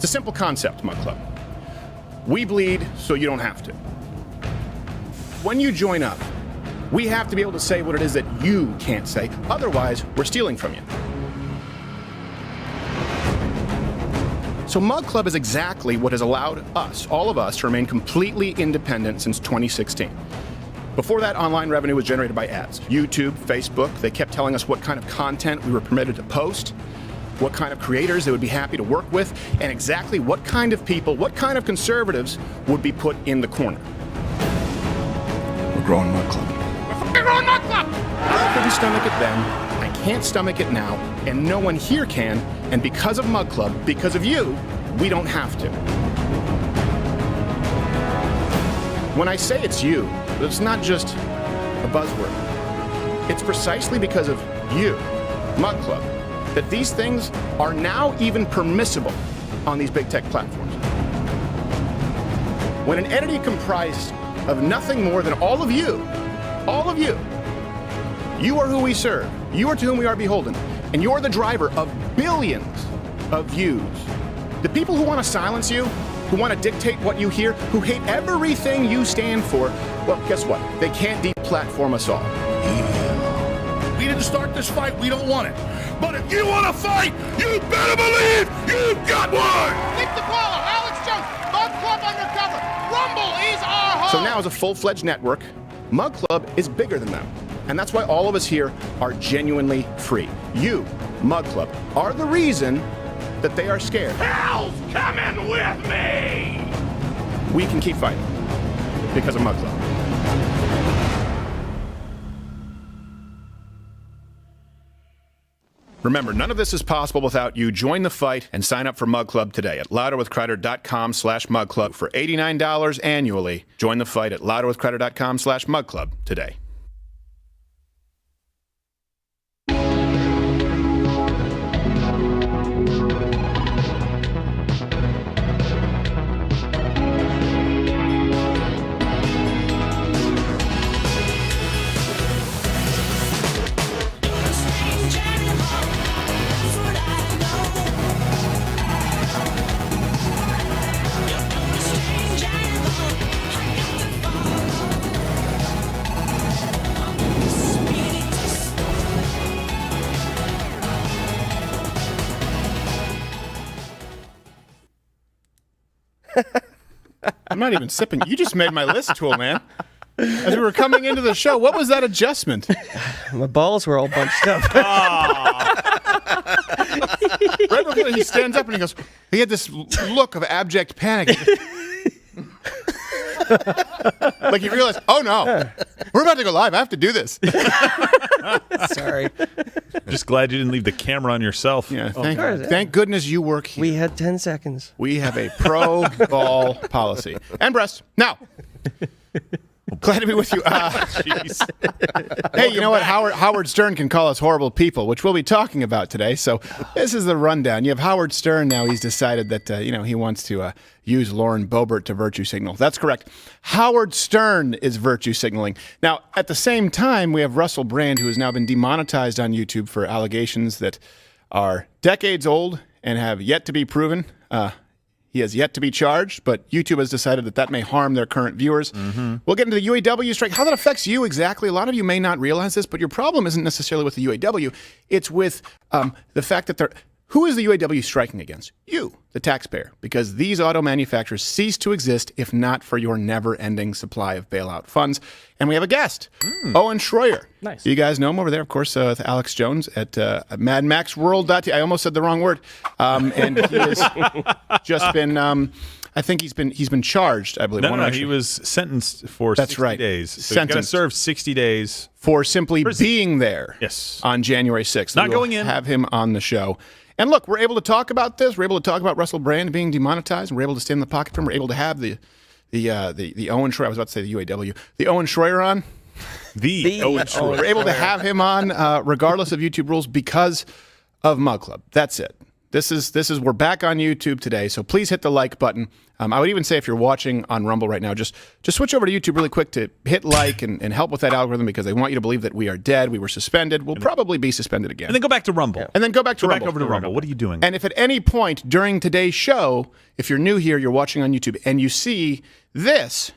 a simple concept, MugClub. We bleed so you don't have to. When you join up, we have to be able to say what it is that you can't say. Otherwise, we're stealing from you. So MugClub is exactly what has allowed us, all of us, to remain completely independent since 2016. Before that, online revenue was generated by ads. YouTube, Facebook, they kept telling us what kind of content we were permitted to post, what kind of creators they would be happy to work with, and exactly what kind of people, what kind of conservatives would be put in the corner. We're growing MugClub. We're growing MugClub! I couldn't stomach it then, I can't stomach it now, and no one here can, and because of MugClub, because of you, we don't have to. When I say it's you, it's not just a buzzword. It's precisely because of you, MugClub, that these things are now even permissible on these big tech platforms. When an entity comprised of nothing more than all of you are who we serve, you are to whom we are beholden, and you're the driver of billions of views. The people who want to silence you, who want to dictate what you hear, who hate everything you stand for, well, guess what? They can't deplatform us all. We didn't start this fight, we don't want it. But if you want to fight, you better believe you've got one! Nick DePaula, Alex Jones, MugClub Undercover, Rumble is our home! So now as a full-fledged network, MugClub is bigger than them. And that's why all of us here are genuinely free. You, MugClub, are the reason that they are scared. Hell's coming with me! We can keep fighting because of MugClub. Remember, none of this is possible without you. Join the fight and sign up for MugClub today at louderwithkreider.com/MugClub for $89 annually. Join the fight at louderwithkreider.com/MugClub today. I'm not even sipping. You just made my list, Tool Man. As we were coming into the show, what was that adjustment? My balls were all bunched up. Right before he stands up and he goes, he had this look of abject panic. Like he realized, oh no, we're about to go live. I have to do this. Sorry. Just glad you didn't leave the camera on yourself. Yeah, thank goodness you work here. We had 10 seconds. We have a pro ball policy. And breast. Now, glad to be with you. Hey, you know what? Howard Stern can call us horrible people, which we'll be talking about today. So this is the rundown. You have Howard Stern now. He's decided that he wants to use Lauren Boebert to virtue signal. That's correct. Howard Stern is virtue signaling. Now, at the same time, we have Russell Brand, who has now been demonetized on YouTube for allegations that are decades old and have yet to be proven. He has yet to be charged, but YouTube has decided that may harm their current viewers. Mm-hmm. We'll get into the UAW strike. How that affects you exactly, a lot of you may not realize this, but your problem isn't necessarily with the UAW. It's with the fact that who is the UAW striking against? You, the taxpayer, because these auto manufacturers cease to exist if not for your never-ending supply of bailout funds. And we have a guest, Owen Shroyer. Nice. You guys know him over there, of course, with Alex Jones at MadMaxWorld.tv. I almost said the wrong word. And he has just been, I think he's been charged, I believe. No, he was sentenced for 60 days. So he's got to serve 60 days. For simply being there on January 6th. Not going in. Have him on the show. And look, we're able to talk about this. We're able to talk about Russell Brand being demonetized. And we're able to stand in the pocket for him. We're able to have the Owen Shroyer. I was about to say the UAW. The Owen Shroyer on. The Owen Shroyer. We're able to have him on regardless of YouTube rules because of MugClub. That's it. We're back on YouTube today, so please hit the like button. I would even say if you're watching on Rumble right now, just switch over to YouTube really quick to hit like and help with that algorithm, because they want you to believe that we are dead, we were suspended, we'll probably be suspended again. And then go back to Rumble. Yeah. And then go back to Rumble. Back over to Rumble. What are you doing? And if at any point during today's show, if you're new here, you're watching on YouTube, and you see this,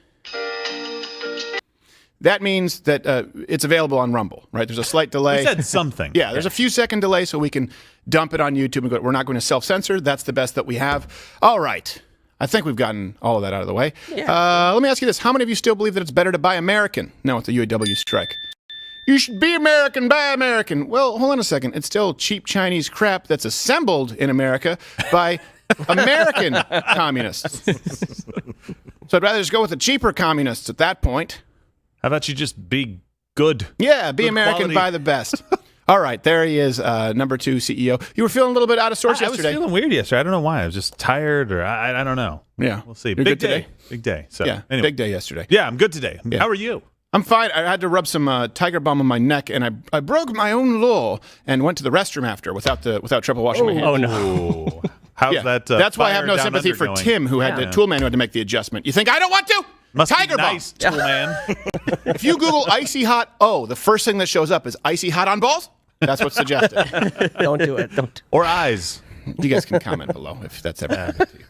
that means that it's available on Rumble, right? There's a slight delay. You said something. Yeah, there's a few second delay, so we can dump it on YouTube and go, we're not going to self-censor. That's the best that we have. All right. I think we've gotten all of that out of the way. Yeah. Let me ask you this. How many of you still believe that it's better to buy American now with the UAW strike? You should be American, buy American. Well, hold on a second. It's still cheap Chinese crap that's assembled in America by American communists. So I'd rather just go with the cheaper communists at that point. How about you just be good? Yeah, be good American, quality. buy the best. All right, there he is, number 2 CEO. You were feeling a little bit out of sorts yesterday. I was feeling weird yesterday. I don't know why. I was just tired, or I don't know. Yeah. We'll see. You're Big good day. today? Big day. So, yeah, anyway. big day yesterday. Yeah, I'm good today. Yeah. How are you? I'm fine. I had to rub some Tiger Balm on my neck, and I broke my own law and went to the restroom after without trouble washing my hands. Oh, no. How's that? That's why I have no Fire Down sympathy Under for going? Tim, who had the toolman who had to make the adjustment. You think I don't want to? Must Tiger be nice, Balm. tool man. If you Google icy hot, the first thing that shows up is icy hot on balls. That's what's suggested. Don't do it. Don't. Or eyes. You guys can comment below if that's ever happened to you.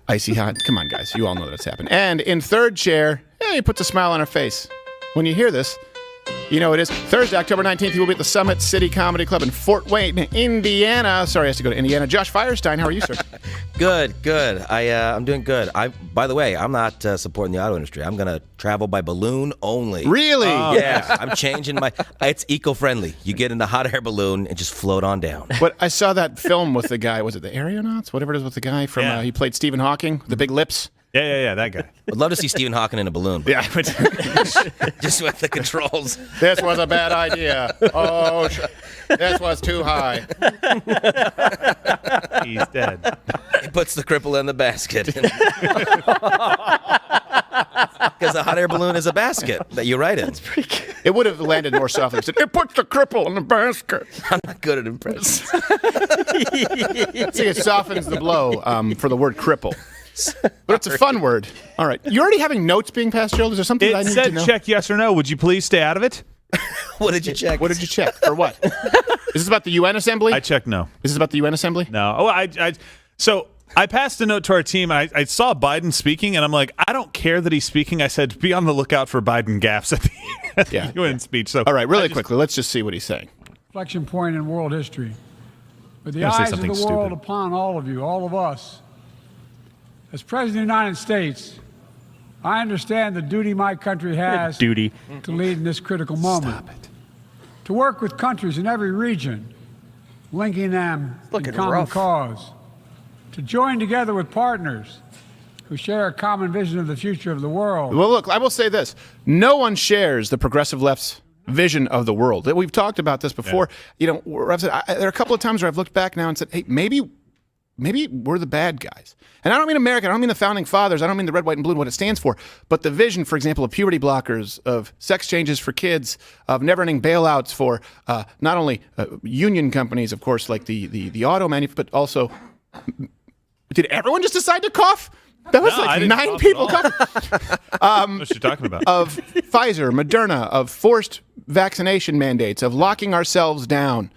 Icy hot. Come on, guys. You all know that's happened. And in third chair, he puts a smile on her face. When you hear this, you know it is. Thursday, October 19th, he will be at the Summit City Comedy Club in Fort Wayne, Indiana. Sorry, I have to go to Indiana. Josh Firestine, how are you, sir? Good. I'm doing good. By the way, I'm not supporting the auto industry. I'm going to travel by balloon only. Really? Yeah, I'm changing it's eco-friendly. You get in the hot air balloon and just float on down. But I saw that film with the guy, was it the Aeronauts? Whatever it is with the guy from, he played Stephen Hawking, the big lips. Yeah, that guy. I'd love to see Stephen Hawking in a balloon. Yeah. Just with the controls. This was a bad idea. Oh, this was too high. He's dead. He puts the cripple in the basket. Because the hot air balloon is a basket that you ride in. That's pretty good. It would have landed more softly. It said, it puts the cripple in the basket. I'm not good at impressions. See, it softens the blow for the word cripple. But it's a fun word. All right. You're already having notes being passed, Joel? Is there something that I It need said to know? check yes or no. Would you please stay out of it? What did you check? What did you check? For what? Is this about the UN Assembly? I checked no. Is this about the UN Assembly? No. So I passed a note to our team. I saw Biden speaking, and I'm like, I don't care that he's speaking. I said, be on the lookout for Biden gaffes at the UN speech. So all right, really quickly, let's just see what he's saying. Inflection point in world history. With the eyes of the world upon all of you, all of us. As President of the United States, I understand the duty my country has to lead in this critical moment. Stop it. To work with countries in every region, linking them in common cause. To join together with partners who share a common vision of the future of the world. Well, look, I will say this. No one shares the progressive left's vision of the world. We've talked about this before. Yeah. You know, there are a couple of times where I've looked back now and said, hey, maybe we're the bad guys. And I don't mean America. I don't mean the founding fathers. I don't mean the red, white, and blue and what it stands for. But the vision, for example, of puberty blockers, of sex changes for kids, of never-ending bailouts for not only union companies, of course, like the auto manufacturers, but also... Did everyone just decide to cough? That was like 9 people coughing. What's she talking about? Of Pfizer, Moderna, of forced vaccination mandates, of locking ourselves down,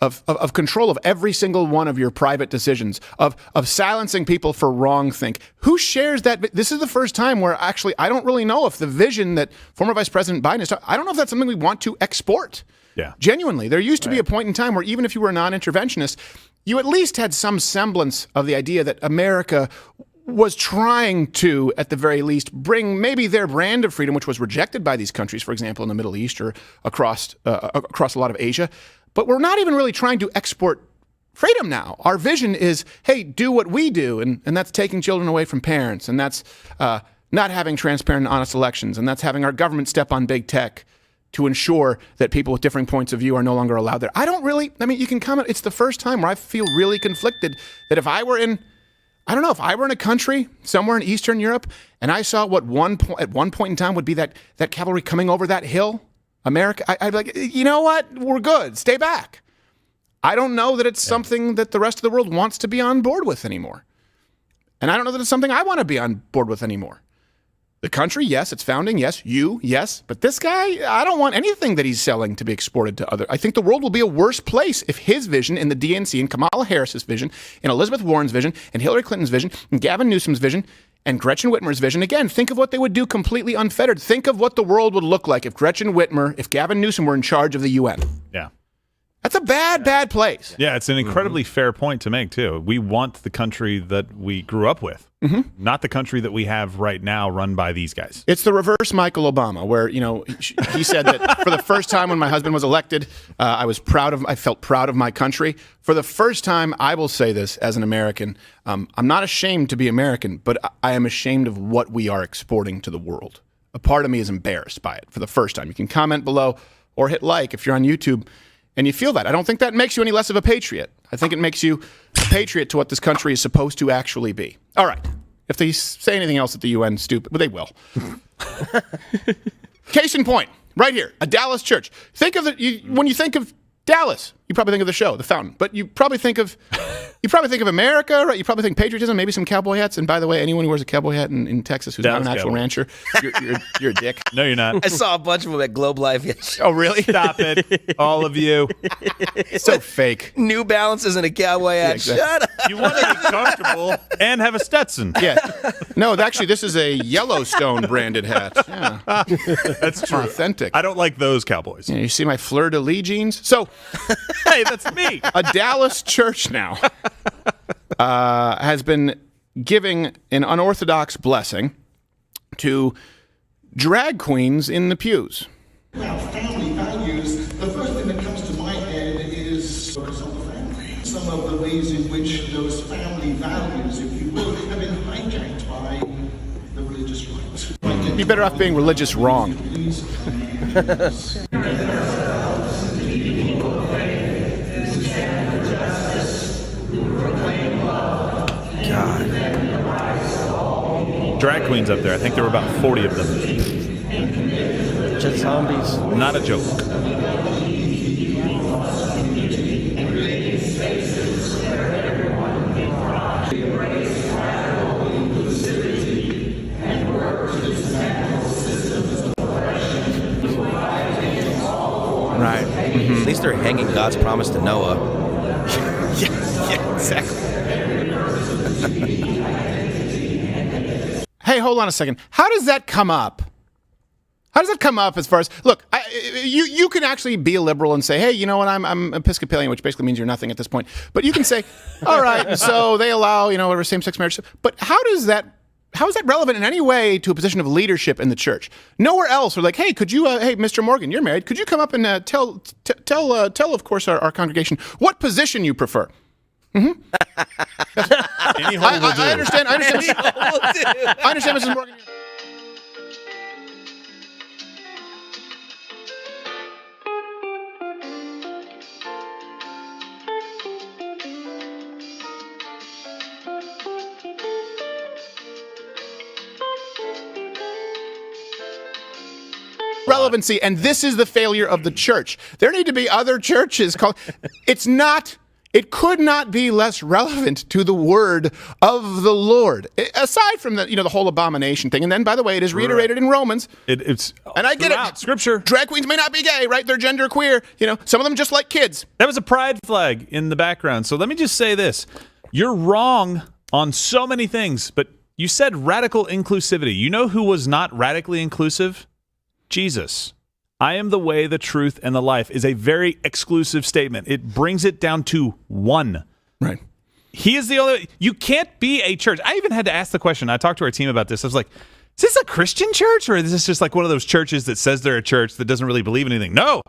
of control of every single one of your private decisions, of silencing people for wrong think. Who shares that? This is the first time where actually I don't really know if the vision that former Vice President Biden is talking, I don't know if that's something we want to export. Yeah. Genuinely. There used to be a point in time where even if you were a non-interventionist, you at least had some semblance of the idea that America was trying to, at the very least, bring maybe their brand of freedom, which was rejected by these countries, for example, in the Middle East or across a lot of Asia. But we're not even really trying to export freedom now. Our vision is, hey, do what we do, and that's taking children away from parents, and that's not having transparent and honest elections, and that's having our government step on big tech to ensure that people with differing points of view are no longer allowed there. You can comment. It's the first time where I feel really conflicted that if I were in a country somewhere in Eastern Europe and I saw what at one point in time would be that cavalry coming over that hill, America, I'd be like, you know what? We're good. Stay back. I don't know that it's something that the rest of the world wants to be on board with anymore. And I don't know that it's something I want to be on board with anymore. The country, yes. Its founding, yes. You, yes. But this guy, I don't want anything that he's selling to be exported to other. I think the world will be a worse place if his vision in the DNC and Kamala Harris's vision and Elizabeth Warren's vision and Hillary Clinton's vision and Gavin Newsom's vision and Gretchen Whitmer's vision. Again, think of what they would do completely unfettered. Think of what the world would look like if Gretchen Whitmer, if Gavin Newsom were in charge of the UN. Yeah. That's a bad place. Yeah, it's an incredibly fair point to make, too. We want the country that we grew up with, not the country that we have right now run by these guys. It's the reverse Michael Obama, where, he said that for the first time when my husband was elected, I felt proud of my country. For the first time, I will say this as an American, I'm not ashamed to be American, but I am ashamed of what we are exporting to the world. A part of me is embarrassed by it for the first time. You can comment below or hit like if you're on YouTube. And you feel that. I don't think that makes you any less of a patriot. I think it makes you a patriot to what this country is supposed to actually be. All right. If they say anything else at the UN, stupid, but they will. Case in point, right here, a Dallas church. Think of when you think of Dallas, you probably think of the show, The Fountain. But you probably think of America, right? You probably think patriotism, maybe some cowboy hats. And by the way, anyone who wears a cowboy hat in Texas who's Dallas not an actual cowboy. rancher, you're a dick. No, you're not. I saw a bunch of them at Globe Life yesterday. Oh, really? Stop it, all of you. So fake. New Balances and a cowboy hat. exactly. Shut up. You want to be comfortable and have a Stetson. Yeah. No, actually, this is a Yellowstone branded hat. Yeah. That's true. Authentic. I don't like those Cowboys. You see my fleur-de-lis jeans? So, Hey, that's me. a Dallas church now has been giving an unorthodox blessing to drag queens in the pews. Now, family values, the first thing that comes to my head is focus on the family. Some of the ways in which those family values, if you will, have been hijacked by the religious right. You're better off being religious wrong. Drag queens up there. I think there were about 40 of them. Just zombies. Not a joke. Right. At least they're hanging God's promise to Noah. Yeah, exactly. Hey, hold on a second. How does that come up? How does that come up as far as, look, you can actually be a liberal and say, hey, you know what, I'm Episcopalian, which basically means you're nothing at this point. But you can say, all right, so they allow, whatever same-sex marriage. But how is that relevant in any way to a position of leadership in the church? Nowhere else are like, hey, could you, hey, Mr. Morgan, you're married. Could you come up and tell, of course, our congregation what position you prefer? Any hole will do. I understand. I understand, Mrs. Morgan. Relevancy, and this is the failure of the church. There need to be other churches called. It could not be less relevant to the word of the Lord. Aside from the whole abomination thing, and then by the way, it is reiterated in Romans. It's and I get it. Scripture. Drag queens may not be gay, right? They're gender queer. Some of them just like kids. That was a pride flag in the background. So let me just say this. You're wrong on so many things, but you said radical inclusivity. You know who was not radically inclusive? Jesus. I am the way, the truth, and the life is a very exclusive statement. It brings it down to one. Right. He is the only. You can't be a church. I even had to ask the question. I talked to our team about this. I was like, is this a Christian church, or is this just like one of those churches that says they're a church that doesn't really believe in anything? No,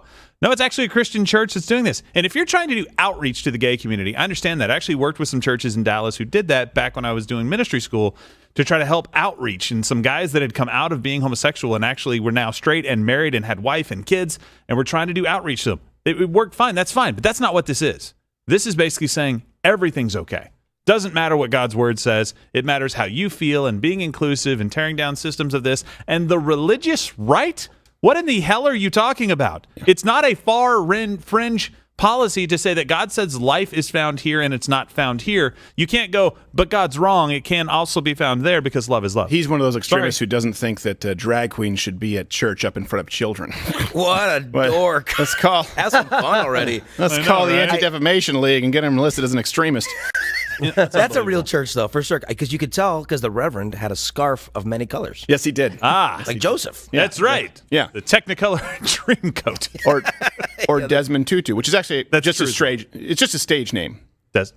it's actually a Christian church that's doing this. And if you're trying to do outreach to the gay community, I understand that. I actually worked with some churches in Dallas who did that back when I was doing ministry school to try to help outreach, and some guys that had come out of being homosexual and actually were now straight and married and had wife and kids, and we're trying to do outreach to them. It worked fine. That's fine. But that's not what this is. This is basically saying everything's okay. Doesn't matter what God's word says. It matters how you feel, and being inclusive and tearing down systems of this. And the religious right What in the hell are you talking about? It's not a far fringe policy to say that God says life is found here and it's not found here. You can't go, but God's wrong. It can also be found there because love is love. He's one of those extremists who doesn't think that drag queens should be at church up in front of children. What a dork. Let's call. Have some fun already. Let's call the Anti-Defamation League and get him listed as an extremist. That's a real church, though, for sure. Because you could tell because the Reverend had a scarf of many colors. Yes, he did. Like Joseph. Yeah, that's right. Yeah. The Technicolor dream coat. Or Desmond Tutu, which is actually just a stage. It's just a stage name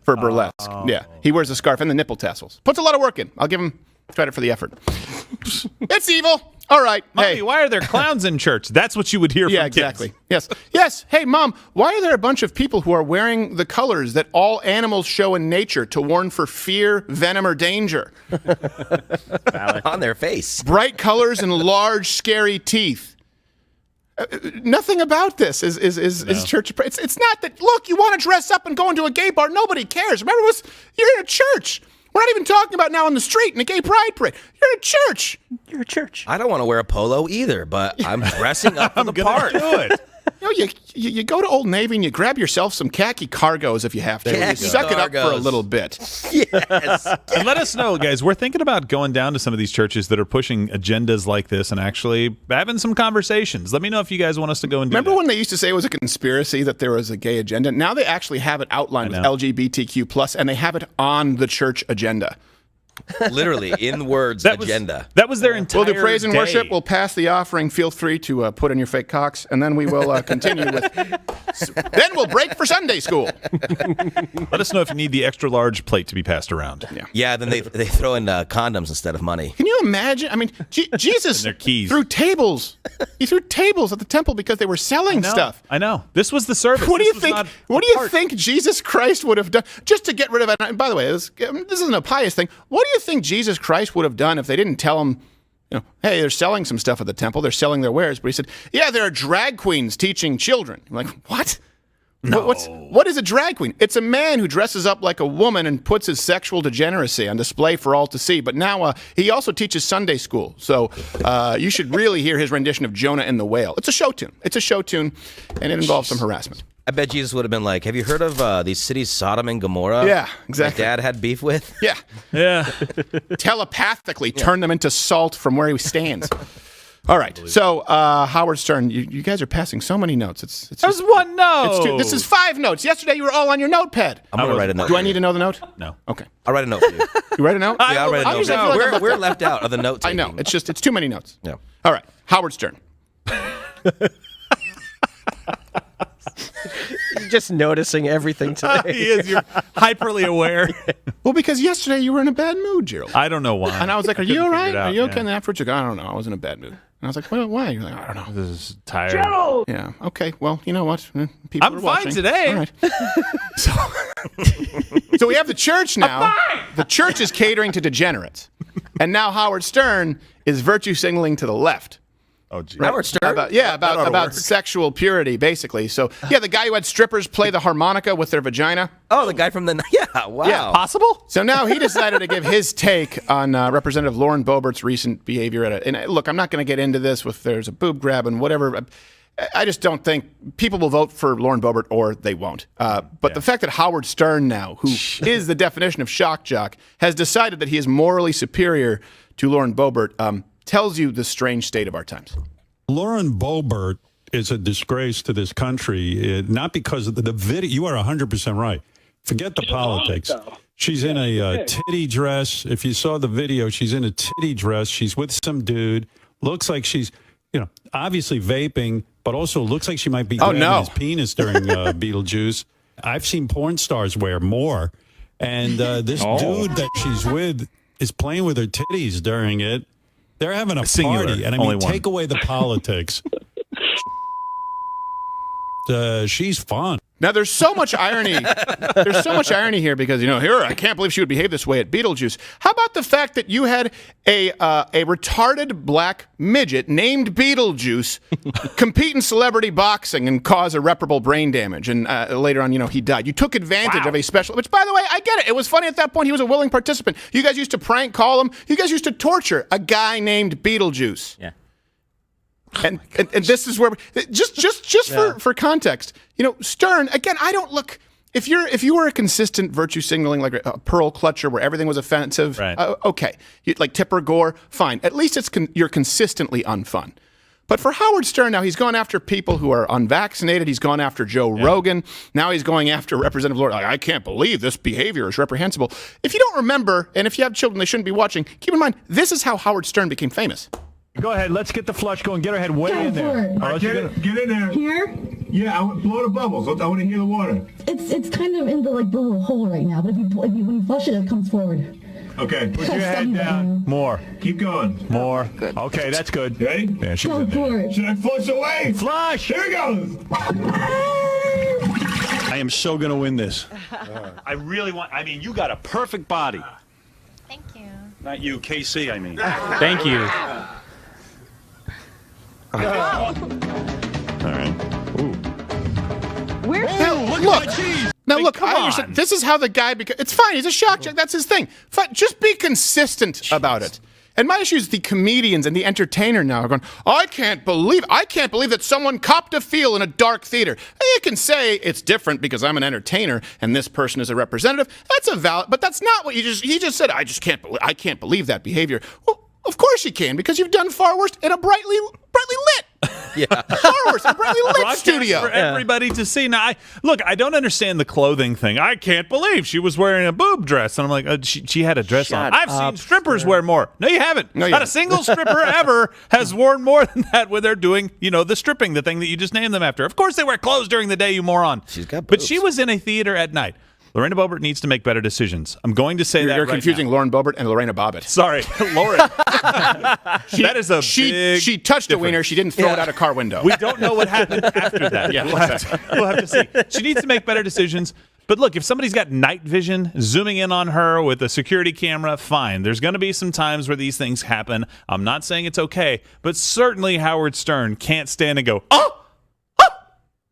for burlesque. Yeah, he wears a scarf and the nipple tassels. Puts a lot of work in. I'll give him credit for the effort. It's evil. All right. Mommy, hey, why are there clowns in church? That's what you would hear from kids. Exactly. Yes. Hey, Mom, why are there a bunch of people who are wearing the colors that all animals show in nature to warn for fear, venom, or danger? On their face. Bright colors and large, scary teeth. Nothing about this is church. It's not that, look, you want to dress up and go into a gay bar. Nobody cares. Remember, you're in a church. We're not even talking about now on the street in a gay pride parade. You're in a church. You're a church. I don't want to wear a polo either, but I'm dressing up for the part. Do it. You go to Old Navy and you grab yourself some khaki cargos if you have to. You suck it up for a little bit. Yes. And let us know, guys. We're thinking about going down to some of these churches that are pushing agendas like this and actually having some conversations. Let me know if you guys want us to go and do Remember that. when they used to say it was a conspiracy that there was a gay agenda? Now they actually have it outlined with LGBTQ+, and they have it on the church agenda. Literally, in words, agenda. That was their entire We'll do praise and day. worship. We'll pass the offering. Feel free to put in your fake cocks, and then we will continue with... Then we'll break for Sunday school. Let us know if you need the extra large plate to be passed around. Yeah, then they throw in condoms instead of money. Can you imagine? I mean, Jesus their keys. threw tables. He threw tables at the temple because they were selling stuff. I know. This was the service. What do you think? What do you think Jesus Christ would have done just to get rid of it? And by the way, this isn't a pious thing. What do you think Jesus Christ would have done if they didn't tell him, hey, they're selling some stuff at the temple. They're selling their wares. But he said, yeah, there are drag queens teaching children. I'm like, what? No. What is a drag queen? It's a man who dresses up like a woman and puts his sexual degeneracy on display for all to see. But now he also teaches Sunday school. So you should really hear his rendition of Jonah and the Whale. It's a show tune. And it involves some harassment. I bet Jesus would have been like, have you heard of these cities, Sodom and Gomorrah? Yeah, exactly. My dad had beef with? Yeah. Telepathically turn them into salt from where he stands. All right. So, Howard Stern, you guys are passing so many notes. That was one note. It's two. This is 5 notes. Yesterday, you were all on your notepad. I'm going to write a note. Do I need to know the note? No. Okay. I'll write a note for you. You write a note? Yeah, I'll write a note. Like we're left out of the note taking. I know. It's too many notes. Yeah. All right. Howard Stern. You're just noticing everything today. He is. You're hyperly aware. Well, because yesterday you were in a bad mood, Gerald. I don't know why. And I was like, are you all right? Are you okay? Yeah. And afterwards you go, I don't know. I was in a bad mood. And I was like, well, why? You're like, I don't know. This is tired. Yeah. Okay. Well, you know what? People I'm are fine watching. today. All right. So we have the church now. The church is catering to degenerates. And now Howard Stern is virtue signaling to the left. Oh, geez. Howard Stern? About sexual purity, basically. So, yeah, the guy who had strippers play the harmonica with their vagina. Oh, the guy from the... Yeah, wow. Yeah. Possible? So now he decided to give his take on Representative Lauren Boebert's recent behavior at and look, I'm not going to get into this with there's a boob grab and whatever. I just don't think people will vote for Lauren Boebert or they won't. But the fact that Howard Stern now, who is the definition of shock jock, has decided that he is morally superior to Lauren Boebert tells you the strange state of our times. Lauren Boebert is a disgrace to this country, not because of the video. You are 100% right. Forget the politics. She's in a titty dress. If you saw the video, she's in a titty dress. She's with some dude. Looks like she's, obviously vaping, but also looks like she might be grabbing his penis during Beetlejuice. I've seen porn stars wear more. And this dude that she's with is playing with her titties during it. They're having a party, and I mean, take away the politics. She's fun. Now, there's so much irony. There's so much irony here because, here, I can't believe she would behave this way at Beetlejuice. How about the fact that you had a retarded black midget named Beetlejuice compete in celebrity boxing and cause irreparable brain damage, and later on, he died. You took advantage of a special, which, by the way, I get it. It was funny at that point. He was a willing participant. You guys used to prank call him. You guys used to torture a guy named Beetlejuice. Yeah. And this is where for context, Stern again. I don't look. If you were a consistent virtue signaling like a pearl clutcher where everything was offensive, right. Okay, like Tipper Gore, fine. At least you're consistently unfun. But for Howard Stern now, he's gone after people who are unvaccinated. He's gone after Joe Rogan. Now he's going after Representative Lord. I can't believe this behavior is reprehensible. If you don't remember, and if you have children they shouldn't be watching, keep in mind this is how Howard Stern became famous. Go ahead. Let's get the flush going. Get her head way in there. All right, get in there. Here? Yeah, blow the bubbles. I want to hear the water. It's kind of in the little hole right now, but when you flush it, it comes forward. Okay. Put your head down. More. Keep going. More. Good. Okay, that's good. Ready? Yeah, she's Go in there. for it. Should I flush away? Flush! Here it goes. I am so going to win this. I really want, you got a perfect body. Thank you. Not you, KC, I mean. Thank you. All right. Ooh. Now look, I understand. This is how the guy it's fine. He's a shock jock. That's his thing. Fine. Just be consistent about it. And my issue is the comedians and the entertainer now are going, I can't believe that someone copped a feel in a dark theater. And you can say it's different because I'm an entertainer and this person is a representative. That's a valid, but that's not what he just said. I can't believe that behavior. Well, of course you can, because you've done far worse in a brightly lit. Far worse, a brightly lit studio. For everybody to see. Now, I don't understand the clothing thing. I can't believe she was wearing a boob dress. And I'm like, she had a dress on. I've seen strippers wear more. No, you haven't. Not a single stripper ever has worn more than that when they're doing, the stripping, the thing that you just named them after. Of course they wear clothes during the day, you moron. She's got boobs. But she was in a theater at night. Lorena Boebert needs to make better decisions. I'm going to say that You're right confusing now. Lauren Boebert and Lorena Bobbitt. Sorry, Lauren. That is a big She touched difference. a wiener. She didn't throw it out a car window. We don't know what happened after that. Yeah, we'll have to see. She needs to make better decisions. But look, if somebody's got night vision, zooming in on her with a security camera, fine. There's going to be some times where these things happen. I'm not saying it's okay, but certainly Howard Stern can't stand and go,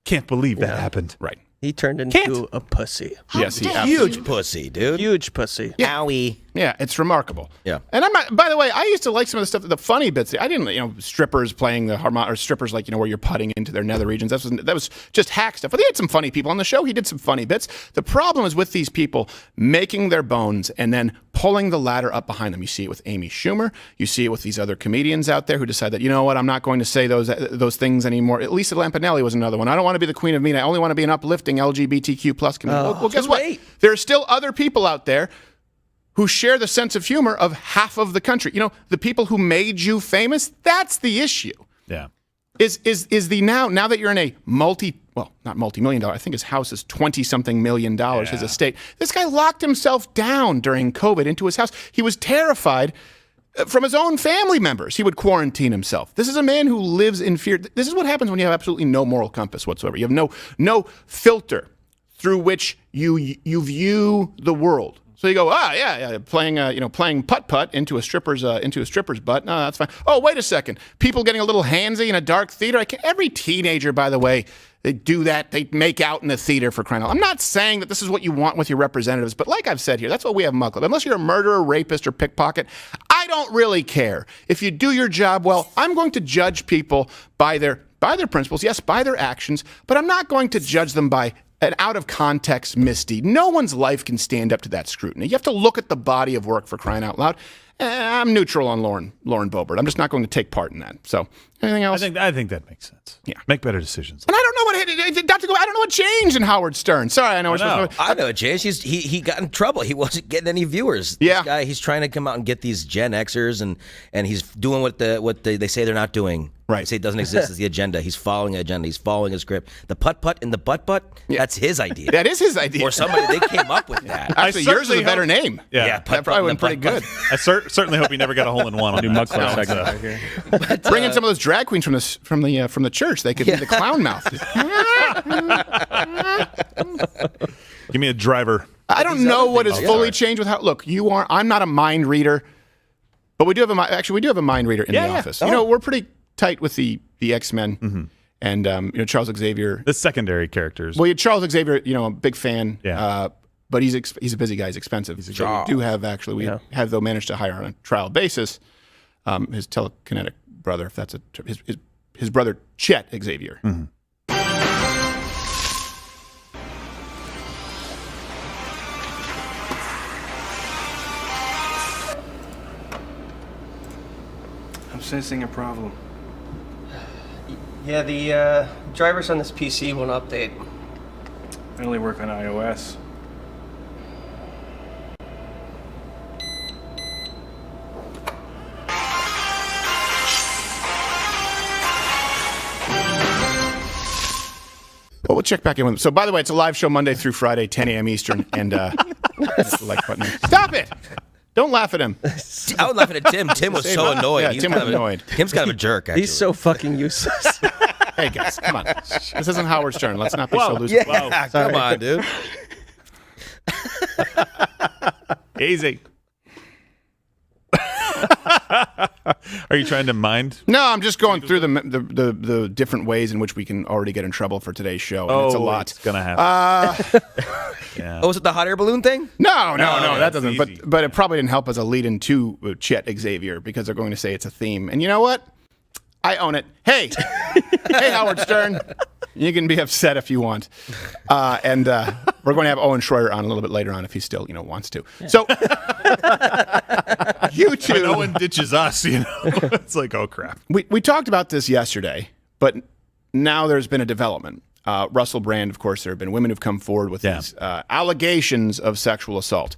can't believe that happened. Right. He turned into a pussy. Yes, he Huge pussy, dude. Huge pussy. Owie. Yeah, it's remarkable. Yeah. And I'm not, by the way, I used to like some of the stuff, the funny bits. I didn't, strippers playing the harmonic, or strippers like, where you're putting into their nether regions. That was just hack stuff. But they had some funny people on the show. He did some funny bits. The problem is with these people making their bones and then pulling the ladder up behind them. You see it with Amy Schumer. You see it with these other comedians out there who decide that, I'm not going to say those things anymore. Lisa Lampanelli was another one. I don't want to be the queen of mean. I only want to be an uplifting LGBTQ plus community. Well, guess what? There are still other people out there who share the sense of humor of half of the country. The people who made you famous, that's the issue. Yeah. Is the now that you're in a not multi-million dollar, I think his house is 20-something million dollars, his estate. This guy locked himself down during COVID into his house. He was terrified from his own family members. He would quarantine himself. This is a man who lives in fear. This is what happens when you have absolutely no moral compass whatsoever. You have no filter through which you view the world. So you go, playing putt-putt into a stripper's butt. No, that's fine. Oh, wait a second. People getting a little handsy in a dark theater. Every teenager, by the way, they do that. They make out in the theater, for crying out loud. I'm not saying that this is what you want with your representatives, but like I've said here, that's what we have in MugClub. Unless you're a murderer, rapist, or pickpocket, I don't really care. If you do your job well, I'm going to judge people by their principles, yes, by their actions, but I'm not going to judge them by an out-of-context misdeed. No one's life can stand up to that scrutiny. You have to look at the body of work, for crying out loud. I'm neutral on Lauren Boebert. I'm just not going to take part in that. So, anything else? I think that makes sense. Yeah, make better decisions. And I don't know what changed in Howard Stern. Sorry, I know. I know what changed. He got in trouble. He wasn't getting any viewers. Yeah, this guy, he's trying to come out and get these Gen Xers, and he's doing what they say they're not doing. Right. They say it doesn't exist as the agenda. He's following an agenda. He's following a script. The putt-putt and the butt-butt, that's his idea. That is his idea. Or somebody, they came up with that. Actually, yours is a better name. Yeah, that probably went pretty good. I certainly hope he never got a hole-in-one on MugClub segment right here. Bring in some of those drag queens from the church. They could be the clown mouth. Give me a driver. I don't know what has fully changed with how. Look, I'm not a mind reader, but we do have a mind reader in the office. We're pretty tight with the X-Men and Charles Xavier. The secondary characters. Well, Charles Xavier, a big fan. Yeah. But he's a busy guy. He's expensive. We have though managed to hire on a trial basis his telekinetic brother. If that's his his brother Chet Xavier. Mm-hmm. I'm sensing a problem. Yeah, the drivers on this PC won't update. I only work on iOS. Well, we'll check back in with him. So, by the way, it's a live show Monday through Friday, 10 a.m. Eastern, and hit the like button. Stop it! Don't laugh at him. I was laughing at Tim. Tim was so annoyed. Yeah, He's Tim kind was of a- annoyed. Tim's kind of a jerk, actually. He's so fucking useless. Hey, guys, come on. This isn't Howard Stern. Let's not be so loose. Yeah, come on, dude. Easy. Are you trying to mind? No, I'm just going through the different ways in which we can already get in trouble for today's show. And it's a lot. It's gonna happen. Oh, was it the hot air balloon thing? No, that doesn't. easy. But it probably didn't help as a lead-in to Chet Xavier because they're going to say it's a theme. And you know what? I own it. Hey, hey, Howard Stern. You can be upset if you want. And we're going to have Owen Shroyer on a little bit later on if he still, wants to. Yeah. So, YouTube. When Owen ditches us, it's like, oh, crap. We talked about this yesterday, but now there's been a development. Russell Brand, of course, there have been women who've come forward with these allegations of sexual assault.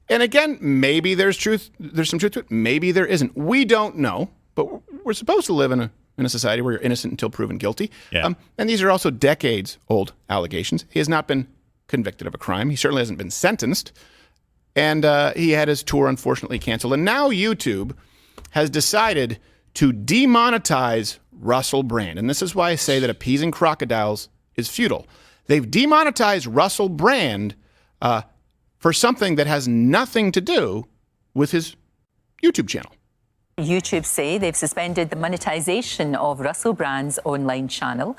And again, maybe there's truth. There's some truth to it. Maybe there isn't. We don't know, but we're supposed to live in a society where you're innocent until proven guilty. Yeah. And these are also decades-old allegations. He has not been convicted of a crime. He certainly hasn't been sentenced. And he had his tour, unfortunately, canceled. And now YouTube has decided to demonetize Russell Brand. And this is why I say that appeasing crocodiles is futile. They've demonetized Russell Brand for something that has nothing to do with his YouTube channel. YouTube say they've suspended the monetization of Russell Brand's online channel.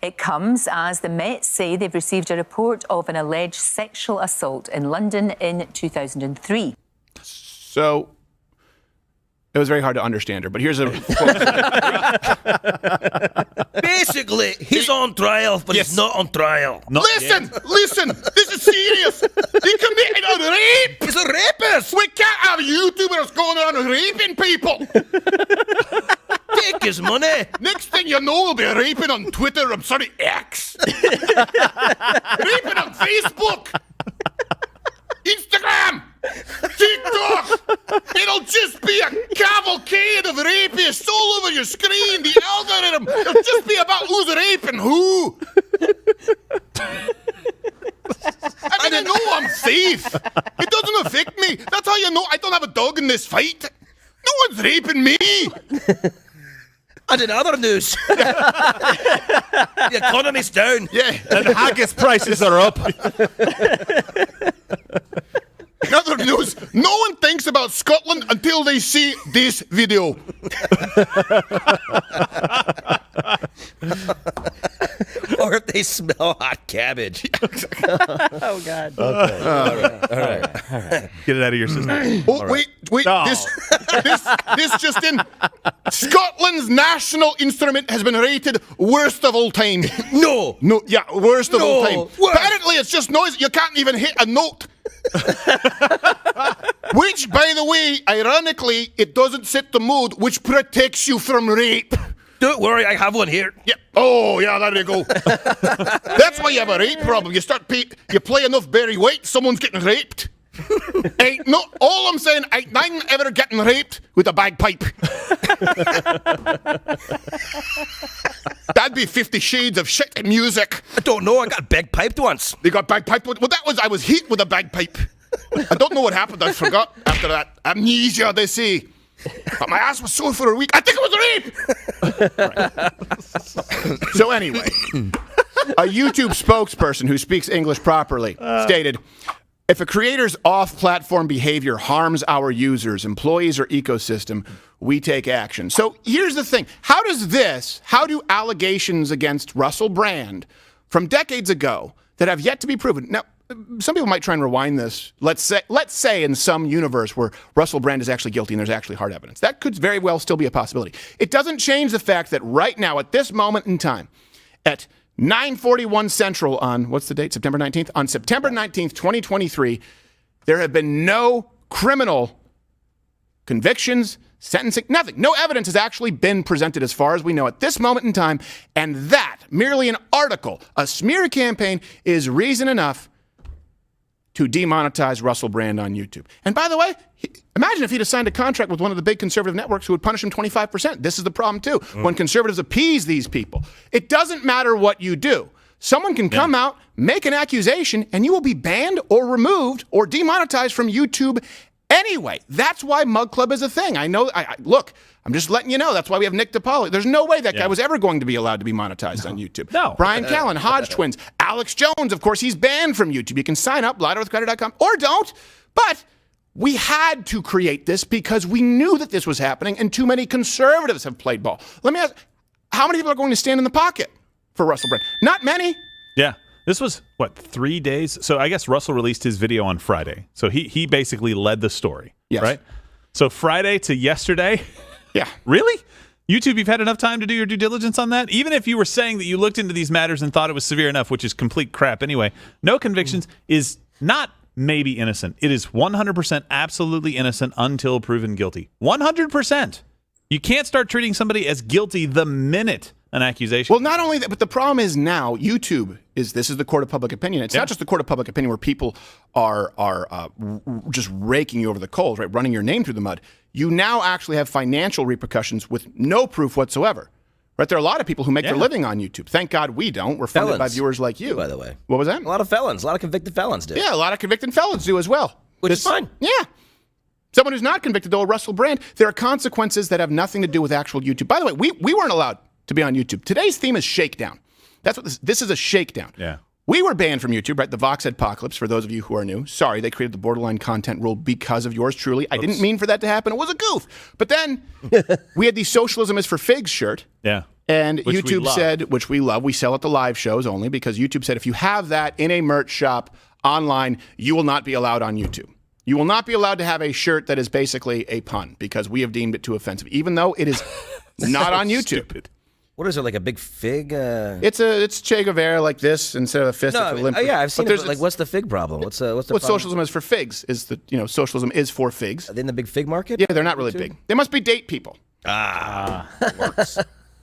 It comes as the Met say they've received a report of an alleged sexual assault in London in 2003. So it was very hard to understand her, but here's a Basically, he's on trial, but he's not on trial. Listen, this is serious. He committed a rape. He's a rapist. We can't have YouTubers going around raping people. Take his money. Next thing you know, we'll be raping on Twitter. I'm sorry, X. Raping on Facebook. Instagram. TikTok. It'll just be a cavalcade of rapists all over your screen. The algorithm. It'll just be about who's raping who. I mean, I know I'm safe. It doesn't affect me. That's how you know I don't have a dog in this fight. No one's raping me. And in other news, the economy's down. Yeah, and haggis prices are up. In other news, no one thinks about Scotland until they see this video. Or if they smell hot cabbage. Oh, God. Okay. All right. Get it out of your system. Oh, wait. Oh. This just in. Scotland's national instrument has been rated worst of all time. No, yeah, worst of all time. Worst. Apparently, it's just noise. You can't even hit a note. Which, by the way, ironically, it doesn't set the mood, which protects you from rape. Don't worry, I have one here. Yeah. Oh, yeah, there you go. That's why you have a rape problem. You you play enough Barry White, someone's getting raped. All I'm saying, I'm ever getting raped with a bagpipe. That'd be 50 Shades of shit music. I don't know, I got bagpiped once. They got bagpiped? Well, I was hit with a bagpipe. I don't know what happened, I forgot after that. Amnesia, they say. But my ass was sore for a week. I think it was rape! So anyway, a YouTube spokesperson who speaks English properly stated, if a creator's off-platform behavior harms our users, employees, or ecosystem, we take action. So here's the thing. How do allegations against Russell Brand from decades ago that have yet to be proven? Now, some people might try and rewind this. Let's say in some universe where Russell Brand is actually guilty and there's actually hard evidence. That could very well still be a possibility. It doesn't change the fact that right now, at this moment in time, at 9:41 Central on, what's the date, September 19th? On September 19th, 2023, there have been no criminal convictions, sentencing, nothing. No evidence has actually been presented as far as we know at this moment in time, and that, merely an article, a smear campaign, is reason enough to demonetize Russell Brand on YouTube. And by the way, imagine if he'd have signed a contract with one of the big conservative networks who would punish him 25%. This is the problem, too. When conservatives appease these people, it doesn't matter what you do. Someone can come out, make an accusation, and you will be banned or removed or demonetized from YouTube anyway. That's why MugClub is a thing. I know. Look, I'm just letting you know. That's why we have Nick DiPaolo. There's no way that guy was ever going to be allowed to be monetized on YouTube. No. Brian Callen, Hodge Twins, Alex Jones, of course, he's banned from YouTube. You can sign up, lighterwithcredit.com, or don't. But we had to create this because we knew that this was happening, and too many conservatives have played ball. Let me ask, how many people are going to stand in the pocket for Russell Brand? Not many. Yeah. This was, 3 days? So I guess Russell released his video on Friday. So he basically led the story, right? So Friday to yesterday? Yeah. Really? YouTube, you've had enough time to do your due diligence on that? Even if you were saying that you looked into these matters and thought it was severe enough, which is complete crap anyway, no convictions is not maybe innocent. It is 100% absolutely innocent until proven guilty. 100%. You can't start treating somebody as guilty the minute an accusation. Well, not only that, but the problem is now YouTube is the court of public opinion. It's not just the court of public opinion where people are just raking you over the coals, right, running your name through the mud. You now actually have financial repercussions with no proof whatsoever. Right? There are a lot of people who make their living on YouTube. Thank God we don't. We're funded by viewers like you. By the way. What was that? A lot of felons. A lot of convicted felons do. Yeah, a lot of convicted felons do as well. Which is fine. Yeah. Someone who's not convicted, though, Russell Brand, there are consequences that have nothing to do with actual YouTube. By the way, we weren't allowed to be on YouTube. Today's theme is shakedown. That's what this is, a shakedown. Yeah. We were banned from YouTube, right? The Vox Adpocalypse, for those of you who are new. Sorry, they created the borderline content rule because of yours truly. I didn't mean for that to happen. It was a goof. But then we had the Socialism is for Figs shirt. Yeah. And Which YouTube said, which we love, we sell at the live shows only because YouTube said if you have that in a merch shop online, you will not be allowed on YouTube. You will not be allowed to have a shirt that is basically a pun because we have deemed it too offensive, even though it is not on YouTube. Stupid. What is it, like a big fig? It's Che Guevara like this instead of a fist. No, yeah, I've seen it. But like, what's the fig problem? What's the problem? Socialism is for figs? Is the socialism is for figs? Are they in the big fig market? Yeah, they're not really big. They must be date people. Works.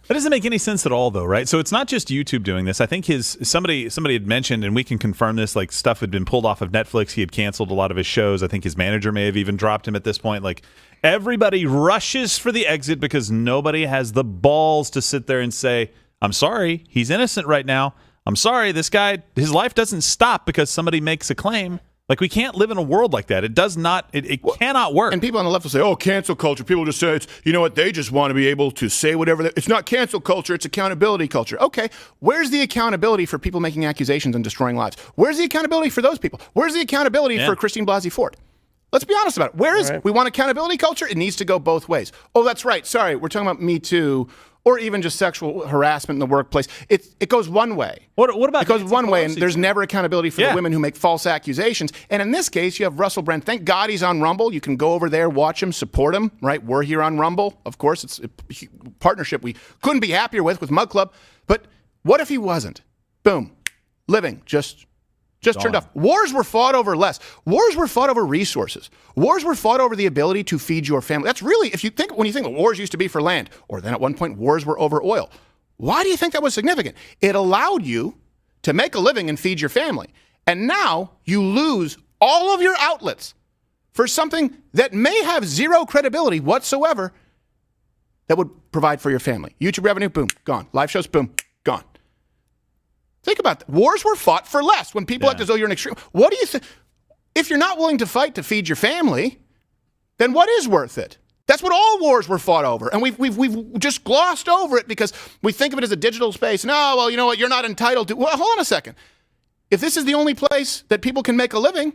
That doesn't make any sense at all, though, right? So it's not just YouTube doing this. I think somebody had mentioned, and we can confirm this, like stuff had been pulled off of Netflix. He had canceled a lot of his shows. I think his manager may have even dropped him at this point. Like everybody rushes for the exit because nobody has the balls to sit there and say, I'm sorry, he's innocent right now. I'm sorry, this guy, his life doesn't stop because somebody makes a claim. Like, we can't live in a world like that. It does not, it cannot work. And people on the left will say, oh, cancel culture. People just say, it's, you know what, they just want to be able to say whatever. It's not cancel culture, it's accountability culture. Okay, where's the accountability for people making accusations and destroying lives? Where's the accountability for those people? Where's the accountability for Christine Blasey Ford? Let's be honest about it. Where is we want accountability culture? It needs to go both ways. Oh, that's right. Sorry, we're talking about Me Too. Or even just sexual harassment in the workplace. It goes one way. What about it goes one way, and there's never accountability for the women who make false accusations. And in this case, you have Russell Brand. Thank God he's on Rumble. You can go over there, watch him, support him. Right? We're here on Rumble. Of course, it's a partnership we couldn't be happier with MugClub. But what if he wasn't? Boom, living just turned off. Wars were fought over less. Wars were fought over resources. Wars were fought over the ability to feed your family. That's really, when you think wars used to be for land, or then at one point wars were over oil. Why do you think that was significant? It allowed you to make a living and feed your family. And now you lose all of your outlets for something that may have zero credibility whatsoever that would provide for your family. YouTube revenue, boom, gone. Live shows, boom, gone. Think about that. Wars were fought for less. When people act as though you're an extreme, what do you think? If you're not willing to fight to feed your family, then what is worth it? That's what all wars were fought over, and we've just glossed over it because we think of it as a digital space. No, well, you know what? You're not entitled to. Well, hold on a second. If this is the only place that people can make a living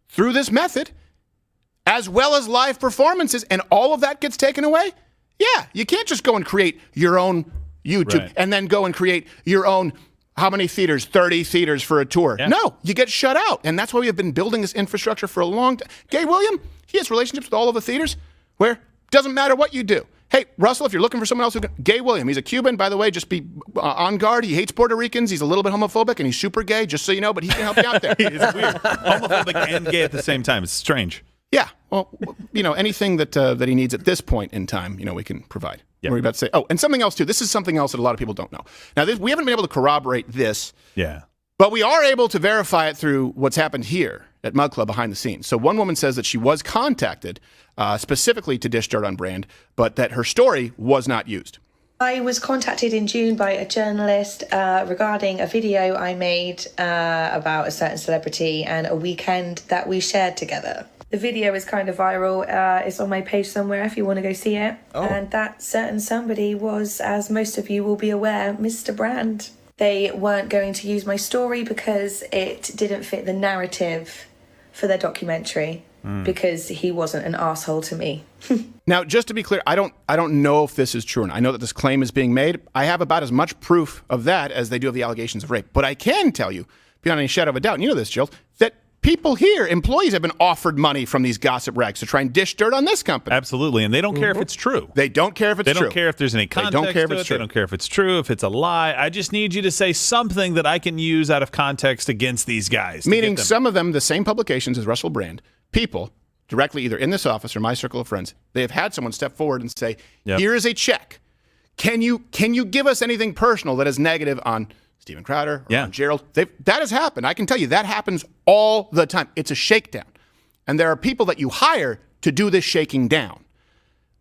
through this method, as well as live performances, and all of that gets taken away, yeah, you can't just go and create your own YouTube and then go and create your own how many theaters? 30 theaters for a tour. Yeah. No, you get shut out. And that's why we have been building this infrastructure for a long time. Gay William, he has relationships with all of the theaters where doesn't matter what you do. Hey, Russell, if you're looking for someone else who can, Gay William, he's a Cuban, by the way, just be on guard. He hates Puerto Ricans. He's a little bit homophobic, and he's super gay, just so you know, but he can help you out there. It's weird. Homophobic and gay at the same time. It's strange. Yeah. Well, anything that he needs at this point in time, we can provide. Yep. What were you about to say? Oh, and something else, too. This is something else that a lot of people don't know. Now, we haven't been able to corroborate this. Yeah. But we are able to verify it through what's happened here at MugClub behind the scenes. So one woman says that she was contacted specifically to dish dirt on brand, but that her story was not used. I was contacted in June by a journalist regarding a video I made about a certain celebrity and a weekend that we shared together. The video is kind of viral. It's on my page somewhere if you want to go see it. Oh. And that certain somebody was, as most of you will be aware, Mr. Brand. They weren't going to use my story because it didn't fit the narrative for their documentary because he wasn't an asshole to me. Now, just to be clear, I don't know if this is true, and I know that this claim is being made. I have about as much proof of that as they do of the allegations of rape. But I can tell you, beyond any shadow of a doubt, and you know this, Jill, that people here, employees, have been offered money from these gossip rags to try and dish dirt on this company. Absolutely, and they don't care if it's true. They don't care if it's true. They don't care if there's any context They don't care if to it's it. true. They don't care if it's true, if it's a lie. I just need you to say something that I can use out of context against these guys. Meaning some of them, the same publications as Russell Brand, people directly either in this office or my circle of friends, they have had someone step forward and say, here is a check. Can you give us anything personal that is negative on Steven Crowder or on Gerald? That has happened. I can tell you that happens all the time. It's a shakedown. And there are people that you hire to do this shaking down.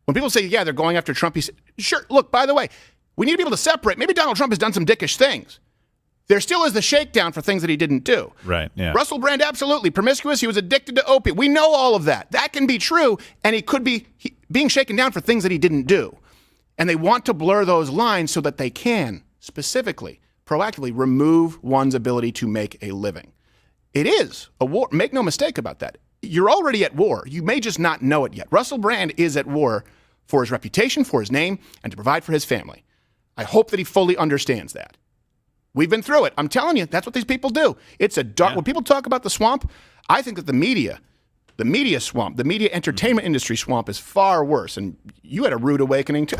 When people say, they're going after Trump, sure, look, by the way, we need to be able to separate. Maybe Donald Trump has done some dickish things. There still is the shakedown for things that he didn't do. Right, yeah. Russell Brand, absolutely. Promiscuous, he was addicted to opiate. We know all of that. That can be true, and he could be being shaken down for things that he didn't do. And they want to blur those lines so that they can, specifically, proactively remove one's ability to make a living. It is a war. Make no mistake about that. You're already at war. You may just not know it yet. Russell Brand is at war for his reputation, for his name, and to provide for his family. I hope that he fully understands that. We've been through it. I'm telling you, that's what these people do. It's a dark. When people talk about the swamp, I think that the media swamp, the media entertainment industry swamp is far worse. And you had a rude awakening too.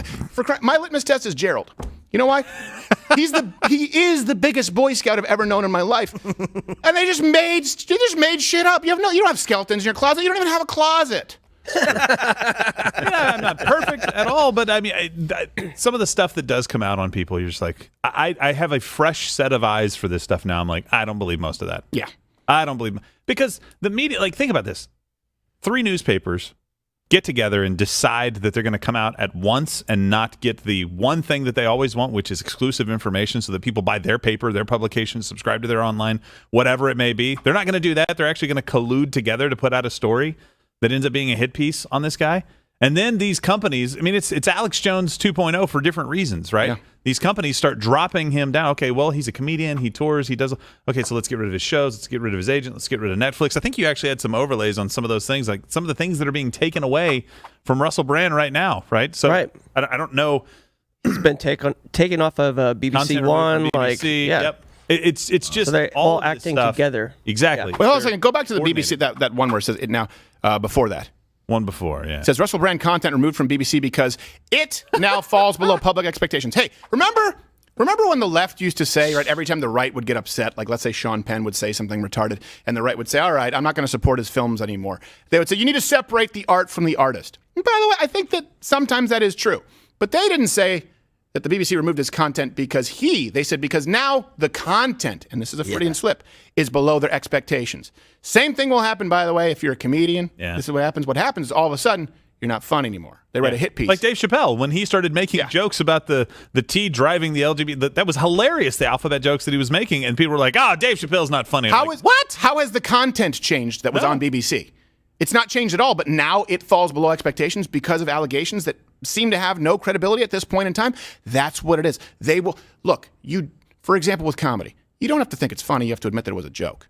My litmus test is Gerald. You know why? He is the biggest Boy Scout I've ever known in my life. And they just made shit up. You don't have skeletons in your closet. You don't even have a closet. I'm not perfect at all, but I mean, some of the stuff that does come out on people, you're just like, I have a fresh set of eyes for this stuff now. I'm like, I don't believe most of that. Yeah. I don't believe, because the media, like, think about this. 3 newspapers get together and decide that they're going to come out at once and not get the one thing that they always want, which is exclusive information so that people buy their paper, their publication, subscribe to their online, whatever it may be. They're not going to do that. They're actually going to collude together to put out a story that ends up being a hit piece on this guy. And then these companies, I mean, it's Alex Jones 2.0 for different reasons, right? Yeah. These companies start dropping him down. Okay, well, he's a comedian. He tours. He does. Okay, so let's get rid of his shows. Let's get rid of his agent. Let's get rid of Netflix. I think you actually had some overlays on some of those things, like some of the things that are being taken away from Russell Brand right now, right? So I don't know. He's been taken off of BBC One. BBC, yep. It's just so they're all acting together. Exactly. Yeah. Well, hold on a second. Go back to the BBC, that one where it says it now, before that. One before, yeah. It says Russell Brand content removed from BBC because it now falls below public expectations. Hey, remember when the left used to say, right, every time the right would get upset, like let's say Sean Penn would say something retarded, and the right would say, all right, I'm not going to support his films anymore. They would say, you need to separate the art from the artist. And by the way, I think that sometimes that is true. But they didn't say that the BBC removed his content because they said because now the content, and this is a Freudian slip, is below their expectations. Same thing will happen, by the way, if you're a comedian. Yeah. This is what happens. What happens is all of a sudden, you're not fun anymore. They write a hit piece. Like Dave Chappelle, when he started making jokes about the T driving the LGBT, that was hilarious, the alphabet jokes that he was making, and people were like, Dave Chappelle's not funny. How has the content changed that was on BBC? It's not changed at all, but now it falls below expectations because of allegations that seem to have no credibility at this point in time. That's what it is. They will look, for example, with comedy, you don't have to think it's funny, you have to admit that it was a joke.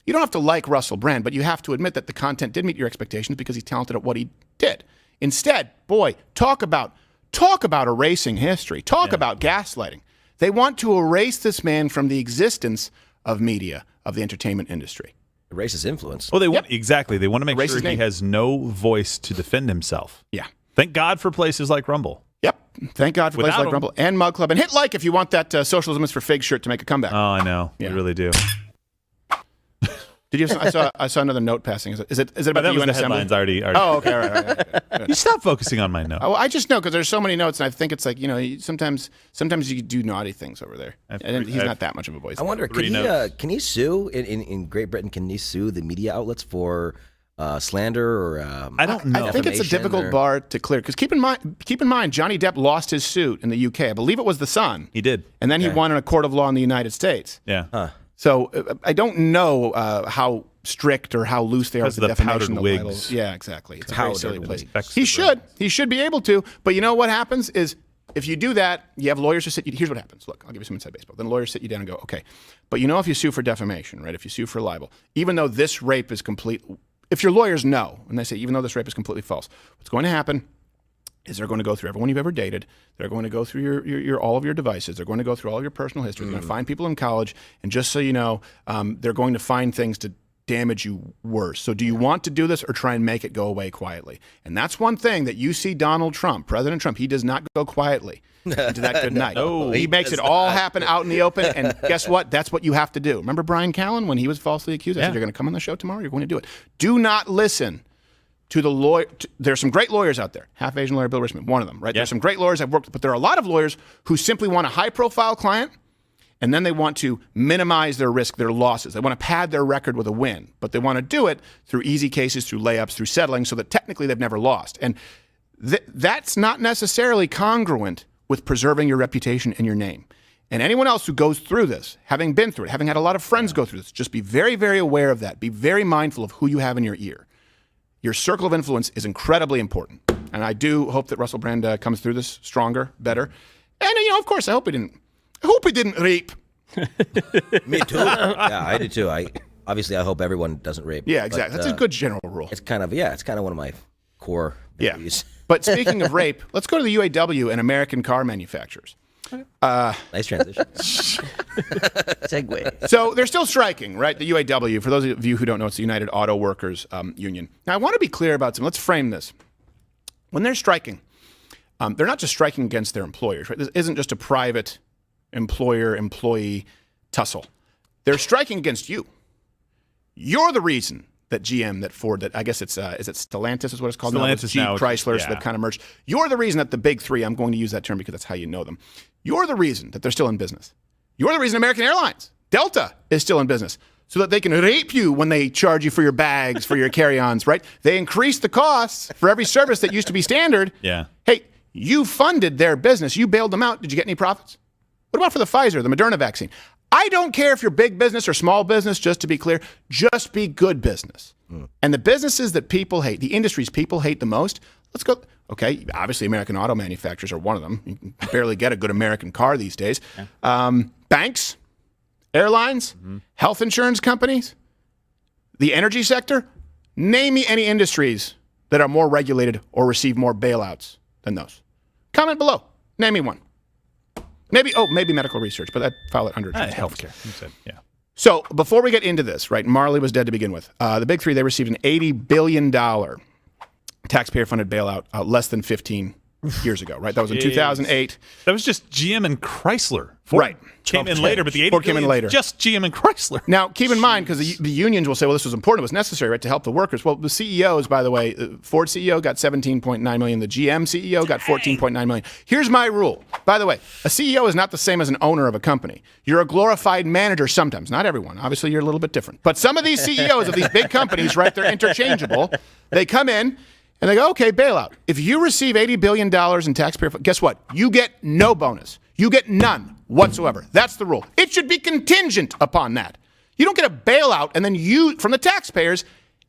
You don't have to like Russell Brand, but you have to admit that the content did meet your expectations because he's talented at what he did. Instead, boy, talk about erasing history. Talk about gaslighting. They want to erase this man from the existence of media, of the entertainment industry. Erase his influence. Well, they want exactly. They want to make Erase sure his he name. has no voice to defend himself. Yeah. Thank God for places like Rumble. Yep. Thank God for places Without like him- Rumble and MugClub. And hit like if you want that Socialism is for Fig shirt to make a comeback. Oh, I know. Yeah. We really do. Did you? I saw another note passing. Is it But about that the was UN the Assembly? headlines already. Oh, okay. All right. You stop focusing on my note. Oh, I just know because there's so many notes, and I think it's like sometimes you do naughty things over there, and he's not that much of a voice. I wonder, can he sue in Great Britain? Can he sue the media outlets for slander or? I don't know. I think it's a difficult bar to clear because keep in mind, Johnny Depp lost his suit in the UK. I believe it was The Sun. He did, and then he won in a court of law in the United States. Yeah. Huh. So I don't know how strict or how loose they are with Because the of the defamation powdered of libel. wigs. Yeah, exactly. It's a very silly place. Affects He the should. He should be able to. But you know what happens is if you do that, you have lawyers who sit. Here's what happens. Look, I'll give you some inside baseball. Then lawyers sit you down and go, okay. But if you sue for defamation, right? If you sue for libel, even though this rape is complete, if your lawyers know and they say, even though this rape is completely false, what's going to happen is they're going to go through everyone you've ever dated. They're going to go through your all of your devices. They're going to go through all of your personal history. They're going to find people in college. And just so you know, they're going to find things to damage you worse. So do you want to do this or try and make it go away quietly? And that's one thing that you see Donald Trump, President Trump, he does not go quietly into that good night. No, he makes it all happen out in the open. And guess what? That's what you have to do. Remember Brian Callen when he was falsely accused? I said, you're going to come on the show tomorrow. You're going to do it. Do not listen to the lawyer. There's some great lawyers out there. Half Asian lawyer Bill Richmond, one of them, right? Yeah. There's some great lawyers I've worked with, but there are a lot of lawyers who simply want a high-profile client, and then they want to minimize their risk, their losses. They want to pad their record with a win, but they want to do it through easy cases, through layups, through settling, so that technically they've never lost. And that's not necessarily congruent with preserving your reputation and your name. And anyone else who goes through this, having been through it, having had a lot of friends go through this, just be very, very aware of that. Be very mindful of who you have in your ear. Your circle of influence is incredibly important. And I do hope that Russell Brand comes through this stronger, better. And, of course, I hope he didn't rape. Me too. Yeah, I do too. I hope everyone doesn't rape. Yeah, exactly. That's a good general rule. It's kind of one of my core values. But speaking of rape, let's go to the UAW and American car manufacturers. Nice transition. Segue. So they're still striking, right? The UAW, for those of you who don't know, it's the United Auto Workers Union. Now, I want to be clear about something. Let's frame this. When they're striking, they're not just striking against their employers, right? This isn't just a private employer-employee tussle. They're striking against you. You're the reason that GM, that Ford, that I guess it's, is it Stellantis is what it's called? Stellantis Jeep, now, Chrysler, so yeah. they've kind of merged. You're the reason that the big three, I'm going to use that term because that's how you know them. You're the reason that they're still in business. You're the reason American Airlines, Delta, is still in business so that they can rape you when they charge you for your bags, for your carry-ons, right? They increase the costs for every service that used to be standard. Yeah. Hey, you funded their business. You bailed them out. Did you get any profits? What about for the Pfizer, the Moderna vaccine? I don't care if you're big business or small business, just to be clear, just be good business. And the businesses that people hate, the industries people hate the most, let's go. Okay, obviously American auto manufacturers are one of them. You can barely get a good American car these days. Banks, airlines, health insurance companies, the energy sector. Name me any industries that are more regulated or receive more bailouts than those. Comment below. Name me one. Maybe medical research, but I'd file it under healthcare. You said, yeah. So before we get into this, right, Marley was dead to begin with. The big three, they received an $80 billion taxpayer-funded bailout less than 15 years ago, right? That was in 2008. That was just GM and Chrysler. Ford Right. came in later, but the 80 Ford came in later. Just GM and Chrysler. Now, keep in mind, because the unions will say, well, this was important, it was necessary, right, to help the workers. Well, the CEOs, by the way, Ford CEO got $17.9 million. The GM CEO got $14.9 million. Here's my rule. By the way, a CEO is not the same as an owner of a company. You're a glorified manager sometimes. Not everyone. Obviously, you're a little bit different. But some of these CEOs of these big companies, right, they're interchangeable. They come in, and they go, okay, bailout. If you receive $80 billion in taxpayer, guess what? You get no bonus. You get none whatsoever. That's the rule. It should be contingent upon that. You don't get a bailout and then from the taxpayers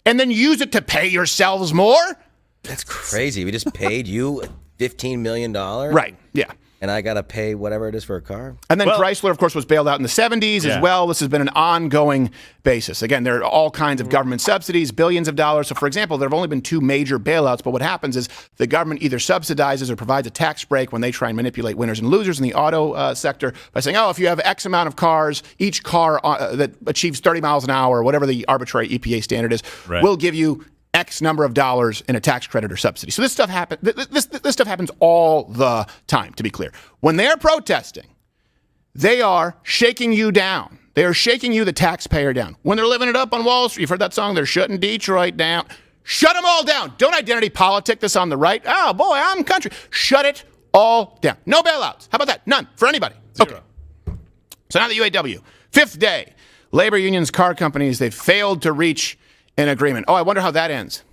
and then use it to pay yourselves more. That's crazy. We just paid you $15 million. Right. Yeah. And I got to pay whatever it is for a car? And then Chrysler, of course, was bailed out in the 70s as well. This has been an ongoing basis. Again, there are all kinds of government subsidies, billions of dollars. So, for example, there have only been 2 major bailouts. But what happens is the government either subsidizes or provides a tax break when they try and manipulate winners and losers in the auto sector by saying, oh, if you have X amount of cars, each car that achieves 30 miles an hour, or whatever the arbitrary EPA standard is, will give you X number of dollars in a tax credit or subsidy. So this stuff happens all the time, to be clear. When they're protesting, they are shaking you down. They are shaking you, the taxpayer, down. When they're living it up on Wall Street, you've heard that song, they're shutting Detroit down. Shut them all down. Don't identity politic this on the right. Oh, boy, I'm country. Shut it all down. No bailouts. How about that? None for anybody. Okay. So now the UAW. 5th day. Labor unions, car companies, they've failed to reach an agreement. Oh, I wonder how that ends.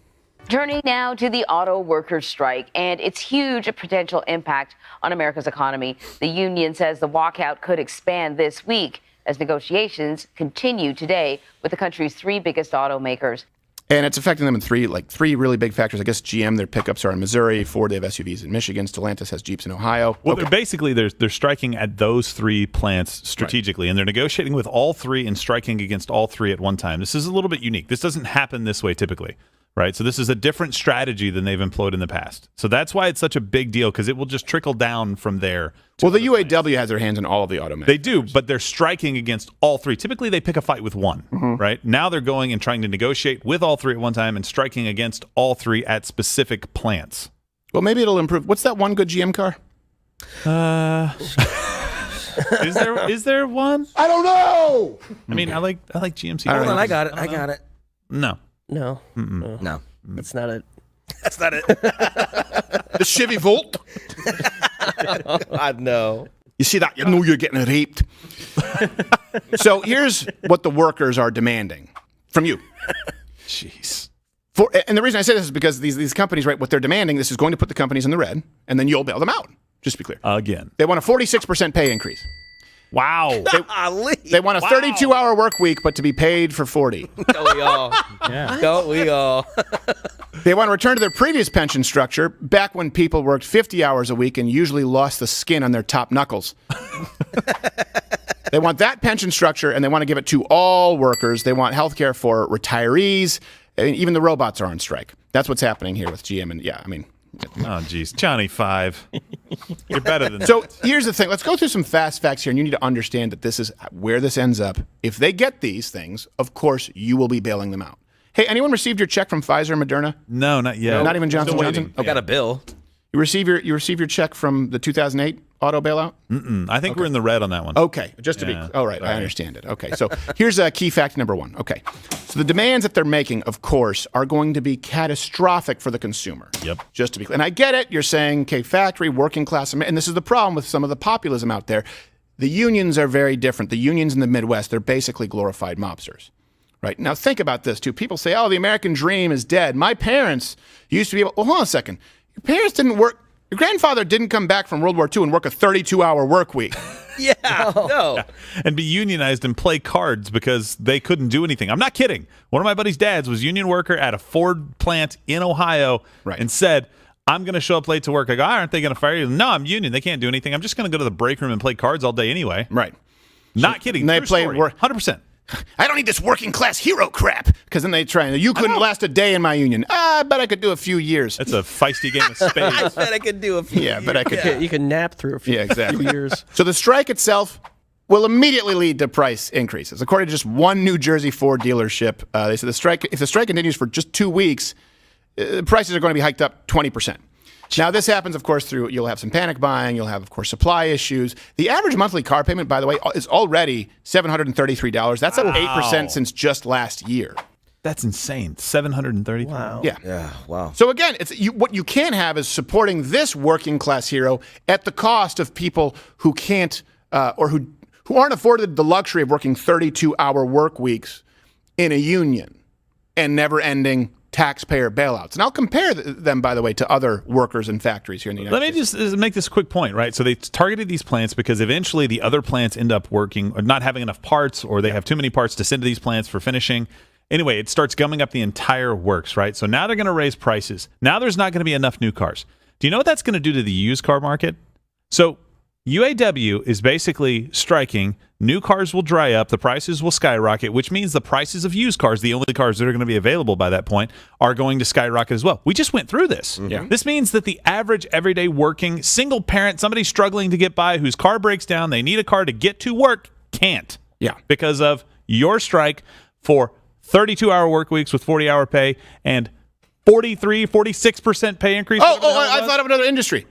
Turning now to the auto workers' strike and its huge potential impact on America's economy. The union says the walkout could expand this week as negotiations continue today with the country's 3 biggest automakers. And it's affecting them in 3 really big factors. I guess GM, their pickups are in Missouri. Ford, they have SUVs in Michigan. Stellantis has Jeeps in Ohio. Well, they're striking at those 3 plants strategically, and they're negotiating with all 3 and striking against all 3 at one time. This is a little bit unique. This doesn't happen this way typically, right? So this is a different strategy than they've employed in the past. So that's why it's such a big deal, because it will just trickle down from there. Well, the UAW has their hands on all of the automakers. They do, but they're striking against all 3. Typically, they pick a fight with one, right? Now they're going and trying to negotiate with all 3 at one time and striking against all 3 at specific plants. Well, maybe it'll improve. What's that one good GM car? Is there one? I don't know. I mean, I like GMC. Hold on, I got it. No. No. That's not it. That's not it. The Chevy Volt? God, no. You see that? You know you're getting raped. So here's what the workers are demanding from you. Jeez. And the reason I say this is because these companies, right, what they're demanding, this is going to put the companies in the red, and then you'll bail them out. Just to be clear. Again. They want a 46% pay increase. Wow. They want a 32-hour work week, but to be paid for 40. Don't we all? Yeah. Don't we all? They want to return to their previous pension structure, back when people worked 50 hours a week and usually lost the skin on their top knuckles. They want that pension structure, and they want to give it to all workers. They want health care for retirees. And even the robots are on strike. That's what's happening here with GM. And oh, geez. Johnny 5. You're better than that. So here's the thing. Let's go through some fast facts here, and you need to understand that this is where this ends up. If they get these things, of course, you will be bailing them out. Hey, anyone received your check from Pfizer and Moderna? No, not yet. Not even Johnson & Johnson? I got a bill. You receive your check from the 2008 auto bailout? I think we're in the red on that one. Okay, just to be all right, I understand it. Okay, so here's key fact number 1. Okay, so the demands that they're making, of course, are going to be catastrophic for the consumer. Yep. Just to be clear. And I get it. You're saying, okay, factory, working class, and this is the problem with some of the populism out there. The unions are very different. The unions in the Midwest, they're basically glorified mobsters. Right. Now, think about this, too. People say, oh, the American dream is dead. My parents used to be able... Well, hold on a second. Your parents didn't work... Your grandfather didn't come back from World War II and work a 32-hour work week. Yeah, no. Yeah. And be unionized and play cards because they couldn't do anything. I'm not kidding. One of my buddy's dads was union worker at a Ford plant in Ohio and said, I'm going to show up late to work. I go, aren't they going to fire you? No, I'm union. They can't do anything. I'm just going to go to the break room and play cards all day anyway. Right. Not kidding. They play 100%. I don't need this working class hero crap. Because then they try and you couldn't last a day in my union. I bet I could do a few years. That's a feisty game of spades. I bet I could do a few years. But I could. You can nap through a few, exactly. few years. So the strike itself will immediately lead to price increases. According to just one New Jersey Ford dealership, they said if the strike continues for just 2 weeks, prices are going to be hiked up 20%. Now, this happens, of course, you'll have some panic buying. You'll have, of course, supply issues. The average monthly car payment, by the way, is already $733. That's up 8% since just last year. That's insane. $733. Wow. Yeah. Yeah, wow. So, again, what you can't have is supporting this working class hero at the cost of people who can't or who aren't afforded the luxury of working 32-hour work weeks in a union and never-ending taxpayer bailouts. And I'll compare them, by the way, to other workers and factories here in the United States. Let me just make this quick point, right? So they targeted these plants because eventually the other plants end up working or not having enough parts, or they have too many parts to send to these plants for finishing. Anyway, it starts gumming up the entire works, right? So now they're going to raise prices. Now there's not going to be enough new cars. Do you know what that's going to do to the used car market? So UAW is basically striking. New cars will dry up. The prices will skyrocket, which means the prices of used cars, the only cars that are going to be available by that point, are going to skyrocket as well. We just went through this. Yeah. This means that the average, everyday working, single parent, somebody struggling to get by, whose car breaks down, they need a car to get to work, can't. Yeah. Because of your strike for 32-hour work weeks with 40-hour pay and 46% pay increase. I thought of another industry.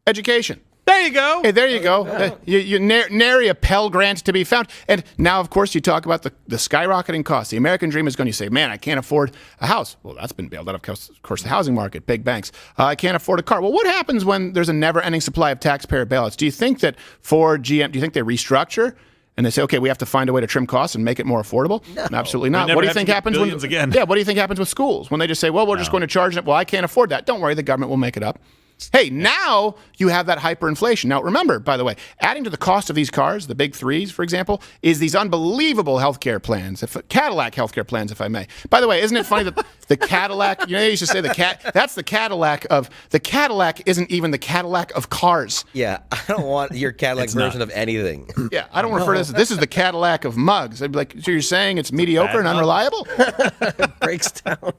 Education. There you go. Hey, there you go. You nary a Pell Grant to be found. And now, of course, you talk about the skyrocketing costs. The American dream is going to say, man, I can't afford a house. Well, that's been bailed out, of course, the housing market, big banks. I can't afford a car. Well, what happens when there's a never-ending supply of taxpayer bailouts? Do you think that Ford, GM, do you think they restructure? And they say, okay, we have to find a way to trim costs and make it more affordable? No. Absolutely not. What do you think happens when again. Yeah, what do you think happens with schools when they just say, well, we're just going to charge it? Well, I can't afford that. Don't worry, the government will make it up. Hey, now you have that hyperinflation. Now, remember, by the way, adding to the cost of these cars, the big threes, for example, is these unbelievable healthcare plans, Cadillac healthcare plans, if I may. By the way, isn't it funny that the Cadillac, you used to say that's the Cadillac isn't even the Cadillac of cars. Yeah, I don't want your Cadillac version of anything. Yeah, I don't refer to this is the Cadillac of mugs. I'd be like, so you're saying it's mediocre and unreliable? Breaks down.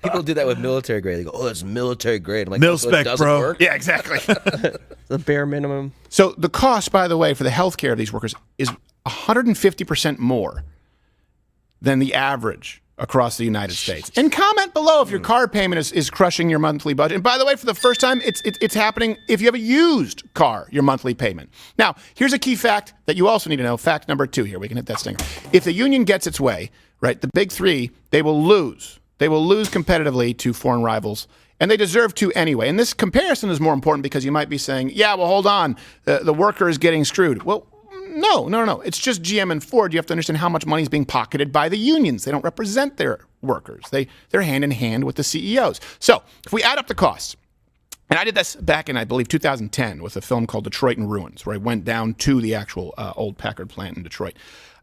People do that with military grade. They go, oh, it's military grade. I'm like, Mil so it spec, doesn't bro. work? Yeah, exactly. The bare minimum. So the cost, by the way, for the health care of these workers is 150% more than the average across the United States. And comment below if your car payment is crushing your monthly budget. And by the way, for the first time, it's happening if you have a used car, your monthly payment. Now, here's a key fact that you also need to know. Fact number 2 here. We can hit that stinger. If the union gets its way, right, the big three, they will lose. They will lose competitively to foreign rivals, and they deserve to anyway. And this comparison is more important because you might be saying, yeah, well, hold on, the worker is getting screwed. Well, no. It's just GM and Ford. You have to understand how much money is being pocketed by the unions. They don't represent their workers. They're hand in hand with the CEOs. So if we add up the costs, and I did this back in, I believe, 2010 with a film called Detroit in Ruins, where I went down to the actual old Packard plant in Detroit.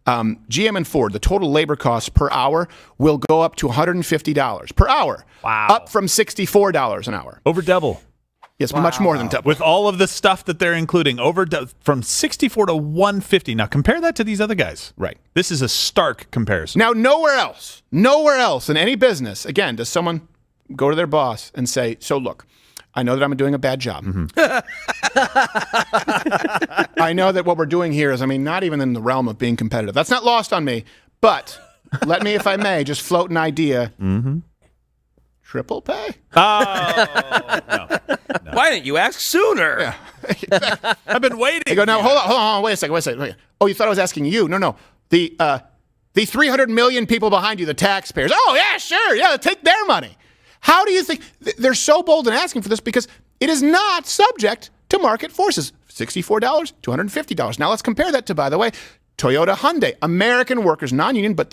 GM and Ford, the total labor costs per hour will go up to $150 per hour. Wow. Up from $64 an hour. Over double. Yes, much more than double. With all of the stuff that they're including, from 64 to 150. Now, compare that to these other guys. Right. This is a stark comparison. Now, nowhere else in any business, again, does someone go to their boss and say, so look, I know that I'm doing a bad job. I know that what we're doing here is, not even in the realm of being competitive. That's not lost on me. But let me, if I may, just float an idea. Triple pay? Oh, no. Why didn't you ask sooner? Yeah. I've been waiting. I go, now, hold on, wait a second. Oh, you thought I was asking you? No. The 300 million people behind you, the taxpayers. Oh, yeah, sure. Yeah, take their money. How do you think they're so bold in asking for this? Because it is not subject to market forces. $64 to $150. Now let's compare that to, by the way, Toyota, Hyundai, American workers, non-union, but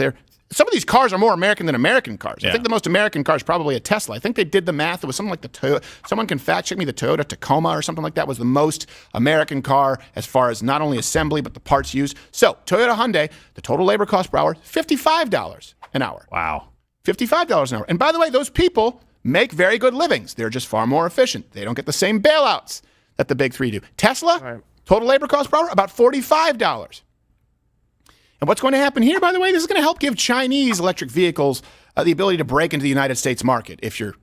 some of these cars are more American than American cars. Yeah. I think the most American car is probably a Tesla. I think they did the math. It was something like the Toyota. Someone can fact check me. The Toyota Tacoma or something like that was the most American car as far as not only assembly but the parts used. So Toyota, Hyundai, the total labor cost per hour, $55 an hour. Wow. $55 an hour. And by the way, those people make very good livings. They're just far more efficient. They don't get the same bailouts that the big three do. Tesla, total labor cost per hour, about $45. And what's going to happen here, by the way, this is going to help give Chinese electric vehicles the ability to break into the United States market if you're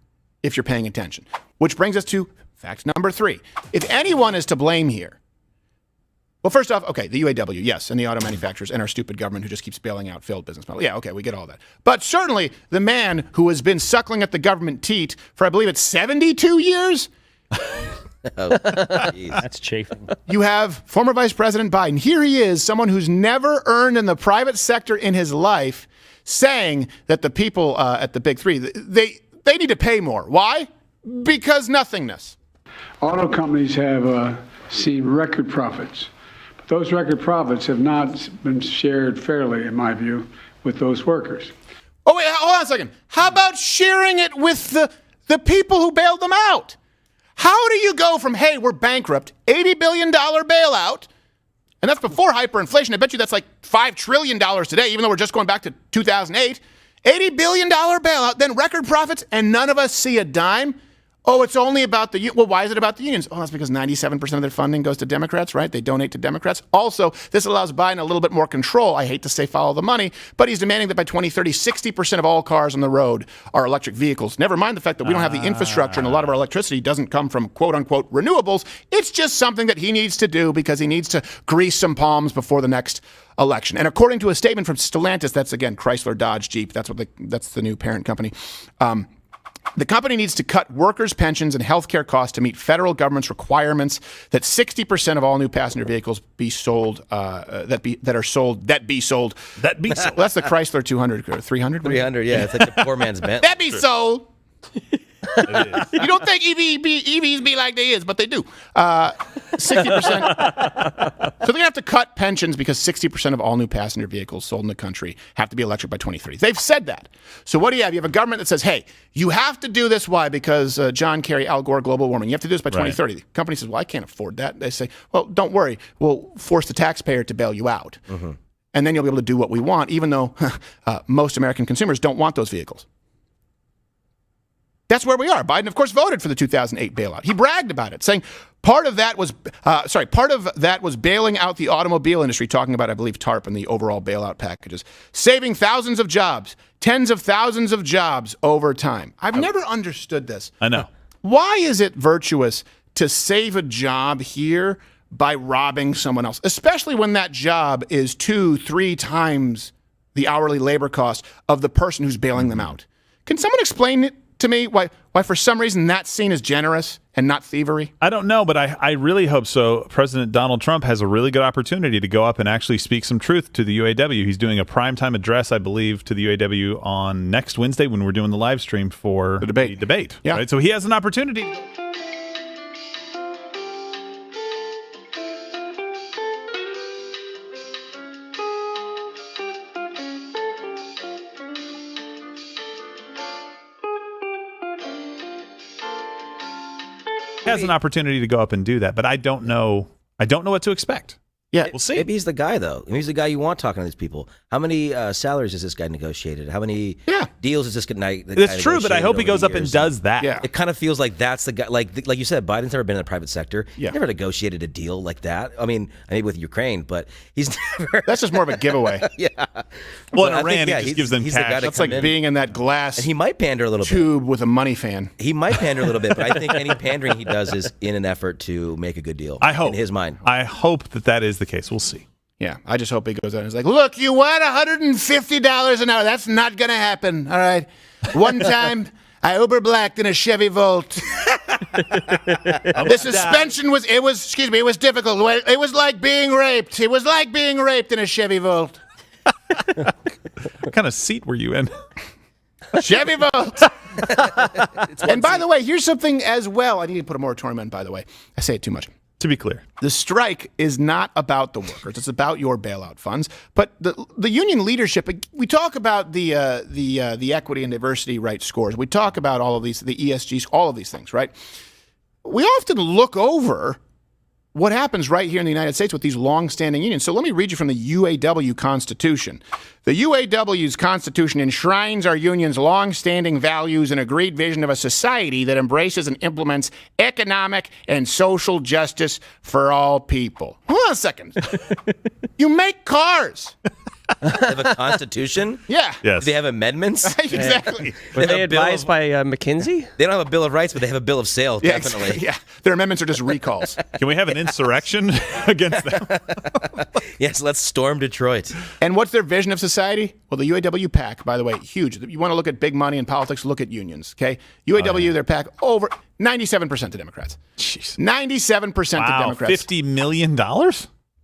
paying attention. Which brings us to fact number 3. If anyone is to blame here, well, first off, okay, the UAW, yes, and the auto manufacturers and our stupid government who just keeps bailing out failed business models. Yeah, okay, we get all that. But certainly the man who has been suckling at the government teat for, I believe it's 72 years? That's chafing. You have former Vice President Biden. Here he is, someone who's never earned in the private sector in his life, saying that the people at the big three, they need to pay more. Why? Because nothingness. Auto companies have seen record profits. Those record profits have not been shared fairly, in my view, with those workers. Oh, wait, hold on a second. How about sharing it with the people who bailed them out? How do you go from, hey, we're bankrupt, $80 billion bailout, and that's before hyperinflation. I bet you that's like $5 trillion today, even though we're just going back to 2008. $80 billion bailout, then record profits, and none of us see a dime? Oh, it's only about the well, why is it about the unions? Oh, that's because 97% of their funding goes to Democrats, right? They donate to Democrats. Also, this allows Biden a little bit more control. I hate to say follow the money, but he's demanding that by 2030, 60% of all cars on the road are electric vehicles. Never mind the fact that we don't have the infrastructure and a lot of our electricity doesn't come from quote-unquote renewables. It's just something that he needs to do because he needs to grease some palms before the next election. And according to a statement from Stellantis, that's, again, Chrysler, Dodge, Jeep, that's the new parent company, the company needs to cut workers' pensions and health care costs to meet federal government's requirements that 60% of all new passenger vehicles be sold, that be sold. Well, that's the Chrysler 200 or 300? 300, yeah. It's like a poor man's Bentley. That be sold. You don't think EVs be like they is, but they do. 60%. So they're going to have to cut pensions because 60% of all new passenger vehicles sold in the country have to be electric by 2030. They've said that. So what do you have? You have a government that says, hey, you have to do this. Why? Because John Kerry, Al Gore, global warming. You have to do this by 2030. The company says, well, I can't afford that. They say, well, don't worry. We'll force the taxpayer to bail you out. Mm-hmm. And then you'll be able to do what we want, even though most American consumers don't want those vehicles. That's where we are. Biden, of course, voted for the 2008 bailout. He bragged about it, saying part of that was bailing out the automobile industry, talking about, I believe, TARP and the overall bailout packages, saving thousands of jobs, tens of thousands of jobs over time. I've never understood this. I know. Why is it virtuous to save a job here by robbing someone else, especially when that job is 2-3 times the hourly labor cost of the person who's bailing them out? Can someone explain it to me why for some reason that's seen as generous and not thievery? I don't know, but I really hope so. President Donald Trump has a really good opportunity to go up and actually speak some truth to the UAW. He's doing a primetime address, I believe, to the UAW on next Wednesday when we're doing the live stream for the debate. Yeah. Right? So he has an opportunity. Has an opportunity to go up and do that, but I don't know what to expect. Yeah, we'll see. Maybe he's the guy, though. Maybe he's the guy you want talking to these people. How many salaries has this guy negotiated? How many deals has this guy? It's true, but I hope he goes up and does that. Yeah. It kind of feels like that's the guy. Like you said, Biden's never been in the private sector. Yeah. He's never negotiated a deal like that. I mean with Ukraine, but he's never. That's just more of a giveaway. Yeah. Well, in Iran, he just gives them he's cash. The guy That's like being in that glass. And he might pander a little tube with a money fan. He might pander a little bit, but I think any pandering he does is in an effort to make a good deal. I hope. In his mind. I hope that is the case. We'll see. Yeah, I just hope he goes out and is like, look, you want $150 an hour. That's not going to happen, all right? One time, I Uber blacked in a Chevy Volt. The suspension was difficult. It was like being raped. It was like being raped in a Chevy Volt. What kind of seat were you in? Chevy Volt. And by the way, here's something as well. I need to put a moratorium on, by the way. I say it too much. To be clear, the strike is not about the workers. It's about your bailout funds. But the union leadership, we talk about the equity and diversity rights scores. We talk about all of these, the ESGs, all of these things, right? We often look over what happens right here in the United States with these long-standing unions. So let me read you from the UAW Constitution. The UAW's Constitution enshrines our union's long-standing values and agreed vision of a society that embraces and implements economic and social justice for all people. Hold on a second. You make cars. They have a constitution? Yeah. Yes. Do they have amendments? Exactly. Were they advised by McKinsey? They don't have a bill of rights, but they have a bill of sale, definitely. Yeah. Their amendments are just recalls. Can we have an insurrection against them? Yes, let's storm Detroit. And what's their vision of society? Well, the UAW PAC, by the way, huge. You want to look at big money in politics, look at unions, okay? UAW, their PAC, over 97% to Democrats. Jeez. 97% to Democrats. $50 million?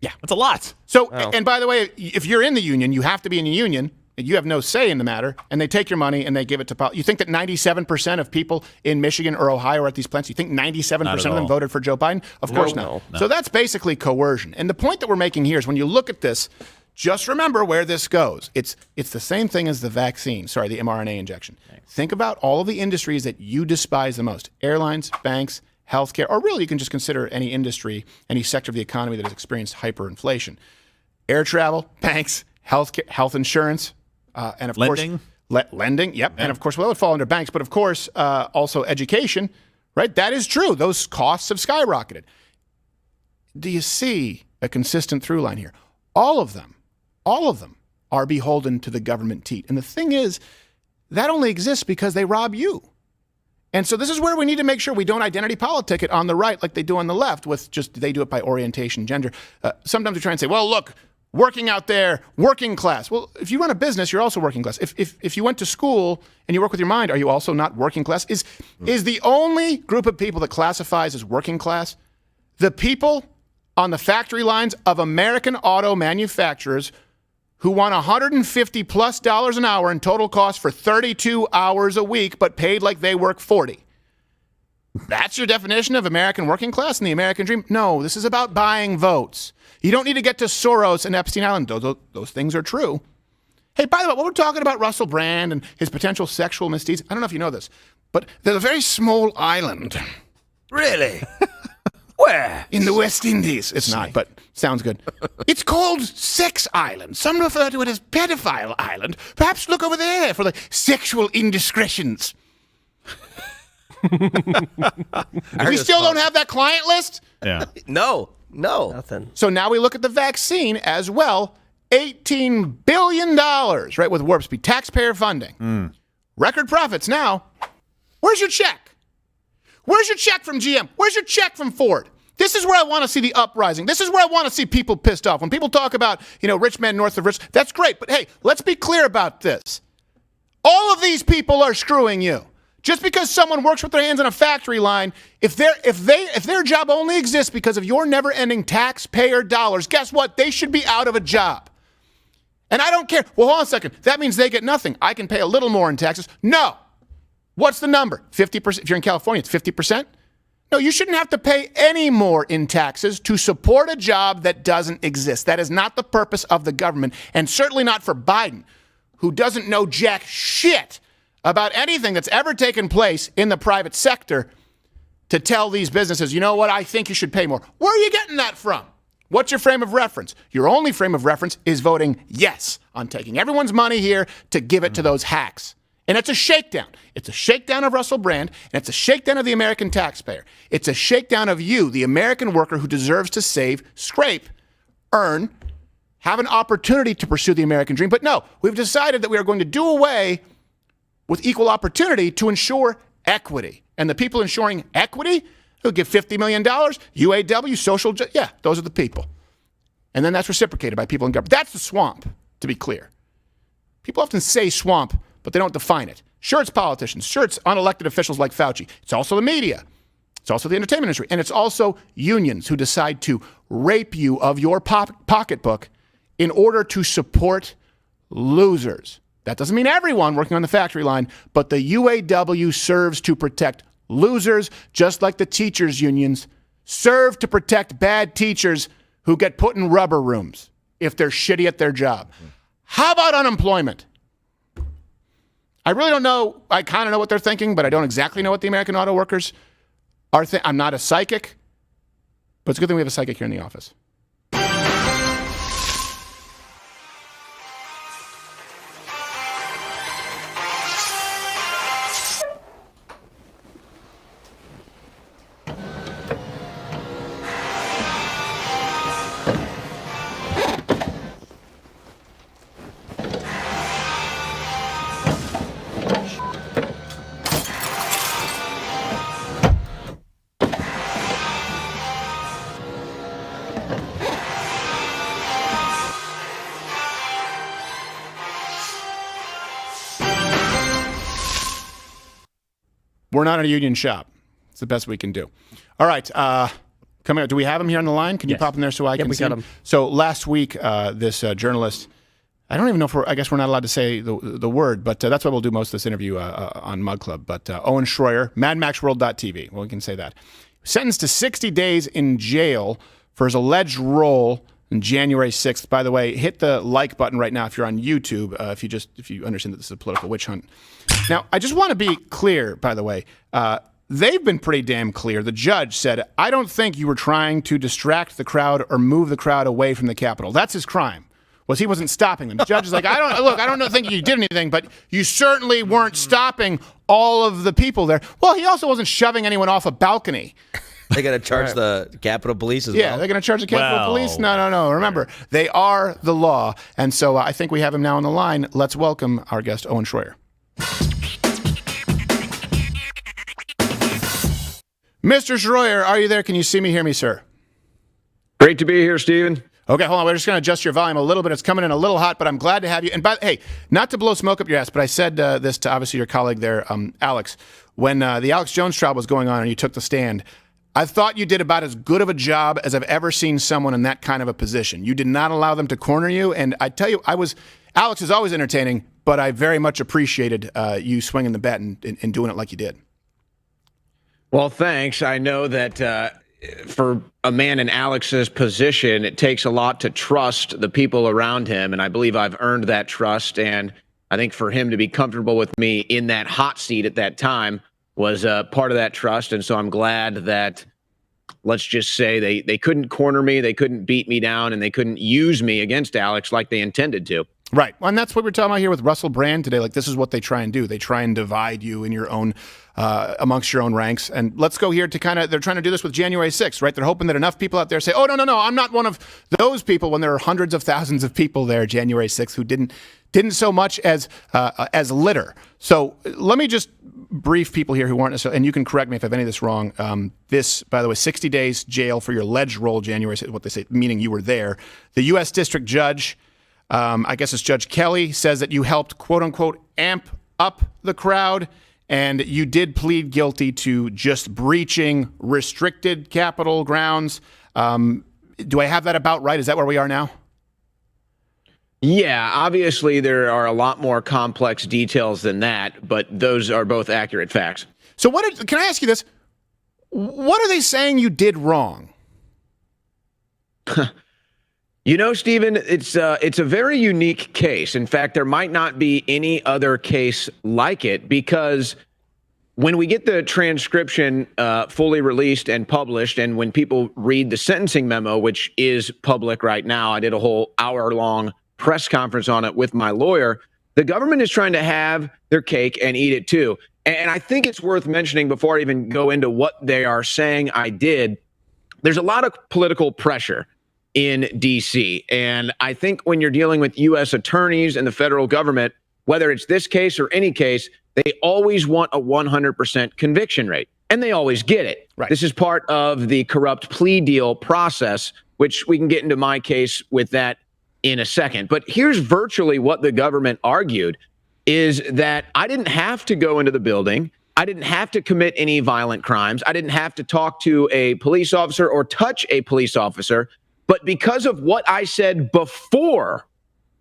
Yeah. That's a lot. So, and by the way, if you're in the union, you have to be in the union. You have no say in the matter, and they take your money and they give it to. You think that 97% of people in Michigan or Ohio are at these plants? You think 97% of them voted for Joe Biden? Of course not. No. So that's basically coercion. And the point that we're making here is when you look at this, just remember where this goes. It's the same thing as the vaccine. Sorry, the mRNA injection. Thanks. Think about all of the industries that you despise the most: airlines, banks, healthcare, or really you can just consider any industry, any sector of the economy that has experienced hyperinflation. Air travel, banks, healthcare, health insurance, and of lending. course, lending. Yep. Yeah. And of course, well, it would fall under banks, but of course, also education, right? That is true. Those costs have skyrocketed. Do you see a consistent through line here? All of them are beholden to the government teat. And the thing is, that only exists because they rob you. And so this is where we need to make sure we don't identity politic it on the right like they do on the left with just, they do it by orientation, gender. Sometimes we try and say, well, look, working out there, working class. Well, if you run a business, you're also working class. If you went to school and you work with your mind, are you also not working class? Is the only group of people that classifies as working class the people on the factory lines of American auto manufacturers who want $150+ an hour in total cost for 32 hours a week, but paid like they work 40. That's your definition of American working class and the American dream? No, this is about buying votes. You don't need to get to Soros and Epstein Island. Those things are true. Hey, by the way, what we're talking about Russell Brand and his potential sexual misdeeds, I don't know if you know this, but there's a very small island. Really? Where? In the West Indies. It's not, but sounds good. It's called Sex Island. Some refer to it as Pedophile Island. Perhaps look over there for the sexual indiscretions. We still don't have that client list? Yeah. No. Nothing. So now we look at the vaccine as well. $18 billion, right, with Warp Speed. Taxpayer funding. Record profits now. Where's your check? Where's your check from GM? Where's your check from Ford? This is where I want to see the uprising. This is where I want to see people pissed off. When people talk about, rich men north of rich, that's great. But hey, let's be clear about this. All of these people are screwing you. Just because someone works with their hands on a factory line, if their job only exists because of your never-ending taxpayer dollars, guess what? They should be out of a job. And I don't care. Well, hold on a second. That means they get nothing. I can pay a little more in taxes. No. What's the number? 50%? If you're in California, it's 50%? No, you shouldn't have to pay any more in taxes to support a job that doesn't exist. That is not the purpose of the government, and certainly not for Biden, who doesn't know jack shit about anything that's ever taken place in the private sector to tell these businesses, you know what, I think you should pay more. Where are you getting that from? What's your frame of reference? Your only frame of reference is voting yes on taking everyone's money here to give it to those hacks. And it's a shakedown. It's a shakedown of Russell Brand, and it's a shakedown of the American taxpayer. It's a shakedown of you, the American worker who deserves to save, scrape, earn, have an opportunity to pursue the American dream. But no, we've decided that we are going to do away with equal opportunity to ensure equity. And the people ensuring equity who give $50 million, UAW, social, yeah, those are the people. And then that's reciprocated by people in government. That's the swamp, to be clear. People often say swamp, but they don't define it. Sure, it's politicians. Sure, it's unelected officials like Fauci. It's also the media. It's also the entertainment industry. And it's also unions who decide to rape you of your pocketbook in order to support losers. That doesn't mean everyone working on the factory line, but the UAW serves to protect losers, just like the teachers' unions serve to protect bad teachers who get put in rubber rooms if they're shitty at their job. How about unemployment? I really don't know. I kind of know what they're thinking, but I don't exactly know what the American auto workers are thinking. I'm not a psychic, but it's a good thing we have a psychic here in the office. We're not a union shop. It's the best we can do. All right. Coming up, do we have him here on the line? Can you pop in there so I can see him? So last week, this journalist, I don't even know if I guess we're not allowed to say the word, but that's why we'll do most of this interview on MugClub. But Owen Shroyer, MadMaxWorld.tv. Well, we can say that. Sentenced to 60 days in jail for his alleged role on January 6th. By the way, hit the like button right now if you're on YouTube, if you understand that this is a political witch hunt. Now, I just want to be clear, by the way. They've been pretty damn clear. The judge said, I don't think you were trying to distract the crowd or move the crowd away from the Capitol. That's his crime. was he wasn't stopping them. The judge is like, I don't think you did anything, but you certainly weren't stopping all of the people there. Well, he also wasn't shoving anyone off a balcony. They're going to charge the Capitol Police as well? Yeah, they're going to charge the Capitol Police? No. Remember, they are the law. And so I think we have him now on the line. Let's welcome our guest, Owen Shroyer. Mr. Shroyer, are you there? Can you see me, hear me, sir? Great to be here, Stephen. Okay, hold on. We're just going to adjust your volume a little bit. It's coming in a little hot, but I'm glad to have you. And hey, not to blow smoke up your ass, but I said this to obviously your colleague there, Alex, when the Alex Jones trial was going on and you took the stand. I thought you did about as good of a job as I've ever seen someone in that kind of a position. You did not allow them to corner you, and I tell you, Alex is always entertaining, but I very much appreciated you swinging the bat and doing it like you did. Well, thanks. I know that for a man in Alex's position, it takes a lot to trust the people around him, and I believe I've earned that trust. And I think for him to be comfortable with me in that hot seat at that time was part of that trust. And so I'm glad that, let's just say, they couldn't corner me, they couldn't beat me down, and they couldn't use me against Alex like they intended to. Right. Well, and that's what we're talking about here with Russell Brand today. Like, this is what they try and do. They try and divide you in your own, amongst your own ranks. And let's go here to they're trying to do this with January 6th, right? They're hoping that enough people out there say, oh, no, I'm not one of those people, when there are hundreds of thousands of people there January 6th who didn't so much as litter. So let me just brief people here who aren't necessarily, and you can correct me if I have any of this wrong. This, by the way, 60 days jail for your alleged role January 6th, what they say, meaning you were there. The U.S. District Judge, I guess it's Judge Kelly, says that you helped, quote unquote, amp up the crowd, and you did plead guilty to just breaching restricted Capitol grounds. Do I have that about right? Is that where we are now? Yeah, obviously there are a lot more complex details than that, but those are both accurate facts. So can I ask you this? What are they saying you did wrong? You know, Stephen, it's a very unique case. In fact, there might not be any other case like it, because when we get the transcription fully released and published, and when people read the sentencing memo, which is public right now, I did a whole hour-long press conference on it with my lawyer, the government is trying to have their cake and eat it too. And I think it's worth mentioning before I even go into what they are saying I did, there's a lot of political pressure in D.C. And I think when you're dealing with U.S. attorneys and the federal government, whether it's this case or any case, they always want a 100% conviction rate. And they always get it. Right. This is part of the corrupt plea deal process, which we can get into my case with that in a second. But here's virtually what the government argued, is that I didn't have to go into the building. I didn't have to commit any violent crimes. I didn't have to talk to a police officer or touch a police officer. But because of what I said before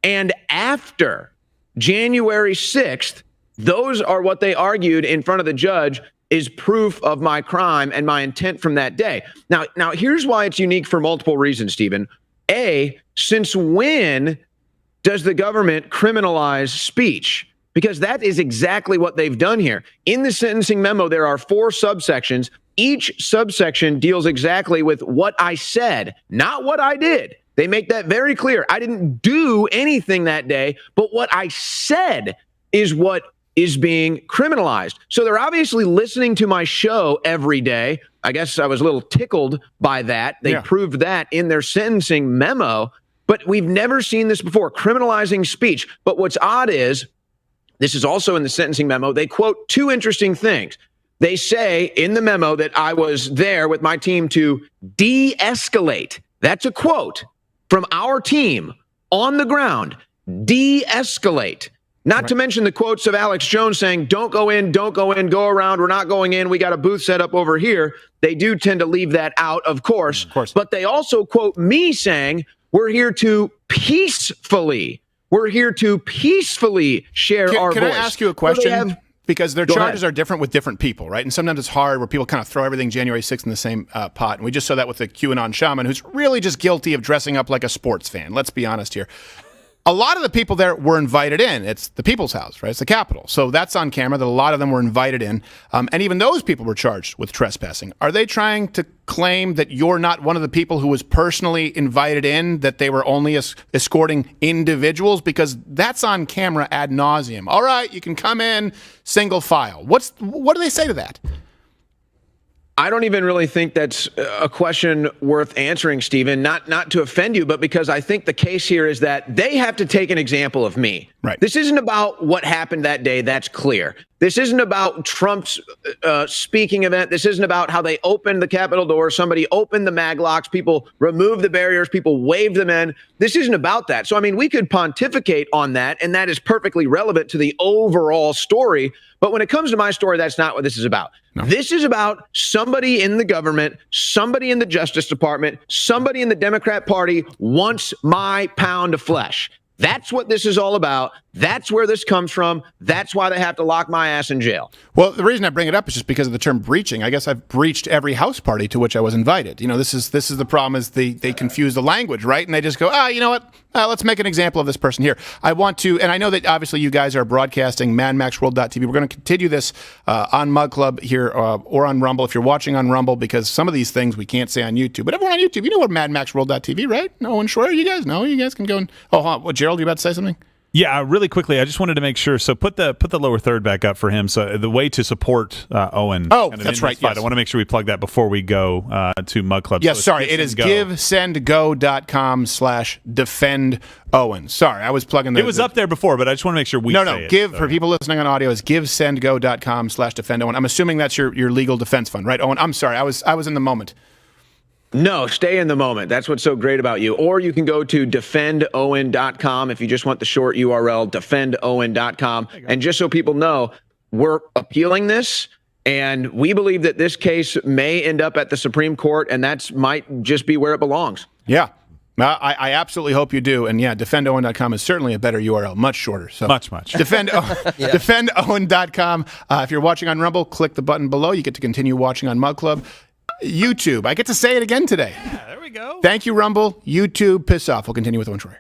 and after January 6th, those are what they argued in front of the judge is proof of my crime and my intent from that day. Now here's why it's unique for multiple reasons, Stephen. A, since when does the government criminalize speech? Because that is exactly what they've done here. In the sentencing memo, there are 4 subsections. Each subsection deals exactly with what I said, not what I did. They make that very clear. I didn't do anything that day, but what I said is what is being criminalized. So they're obviously listening to my show every day. I guess I was a little tickled by that. They proved that in their sentencing memo, but we've never seen this before, criminalizing speech. But what's odd is, this is also in the sentencing memo, they quote 2 interesting things. They say in the memo that I was there with my team to de-escalate. That's a quote from our team on the ground. De-escalate. Not to mention the quotes of Alex Jones saying, don't go in, go around, we're not going in, we got a booth set up over here. They do tend to leave that out, of course. But they also quote me saying, we're here to peacefully share our voice. Can I ask you a question? Because their charges are different with different people, right? And sometimes it's hard where people kind of throw everything January 6th in the same pot. And we just saw that with the QAnon shaman, who's really just guilty of dressing up like a sports fan. Let's be honest here. a lot of the people there were invited in. It's the People's House, right? It's the Capitol. So that's on camera that a lot of them were invited in. And even those people were charged with trespassing. Are they trying to claim that you're not one of the people who was personally invited in, that they were only escorting individuals? Because that's on camera ad nauseum. All right, you can come in single file. What do they say to that? I don't even really think that's a question worth answering, Stephen, not to offend you, but because I think the case here is that they have to take an example of me. Right. This isn't about what happened that day. That's clear. This isn't about Trump's speaking event. This isn't about how they opened the Capitol door. Somebody opened the mag locks. People removed the barriers. People waved them in. This isn't about that. So, I mean, we could pontificate on that, and that is perfectly relevant to the overall story. But when it comes to my story, that's not what this is about. No. This is about somebody in the government, somebody in the Justice Department, somebody in the Democrat Party wants my pound of flesh. That's what this is all about. That's where this comes from. That's why they have to lock my ass in jail. Well, the reason I bring it up is just because of the term breaching. I guess I've breached every house party to which I was invited. You know, this is the problem is they confuse the language, right? And they just go, you know what? Let's make an example of this person here. I want to, and I know that obviously you guys are broadcasting MadMaxWorld.tv. We're going to continue this on MugClub here or on Rumble if you're watching on Rumble, because some of these things we can't say on YouTube. But everyone on YouTube, you know what MadMaxWorld.tv, right? Owen, Shroyer, you guys know. You guys can go and, what, Gerald, you about to say something? Yeah, really quickly, I just wanted to make sure. So put the lower third back up for him. So the way to support Owen. Oh, that's right. Yes. I want to make sure we plug that before we go to MugClub. Yes, sorry. It is givesendgo.com/defend Owen. Sorry, I was plugging that. It was up there before, but I just want to make sure we say it. For people listening on audio, is givesendgo.com/defend Owen. I'm assuming that's your legal defense fund, right, Owen? I'm sorry. I was in the moment. No, stay in the moment. That's what's so great about you. Or you can go to defendowen.com if you just want the short URL, defendowen.com. And just so people know, we're appealing this, and we believe that this case may end up at the Supreme Court, and that might just be where it belongs. Yeah. I absolutely hope you do. And yeah, defendowen.com is certainly a better URL, much shorter. So much. Defendowen.com. If you're watching on Rumble, click the button below. You get to continue watching on MugClub. YouTube. I get to say it again today. Yeah, there we go. Thank you, Rumble. YouTube, piss off. We'll continue with Owen Shroyer.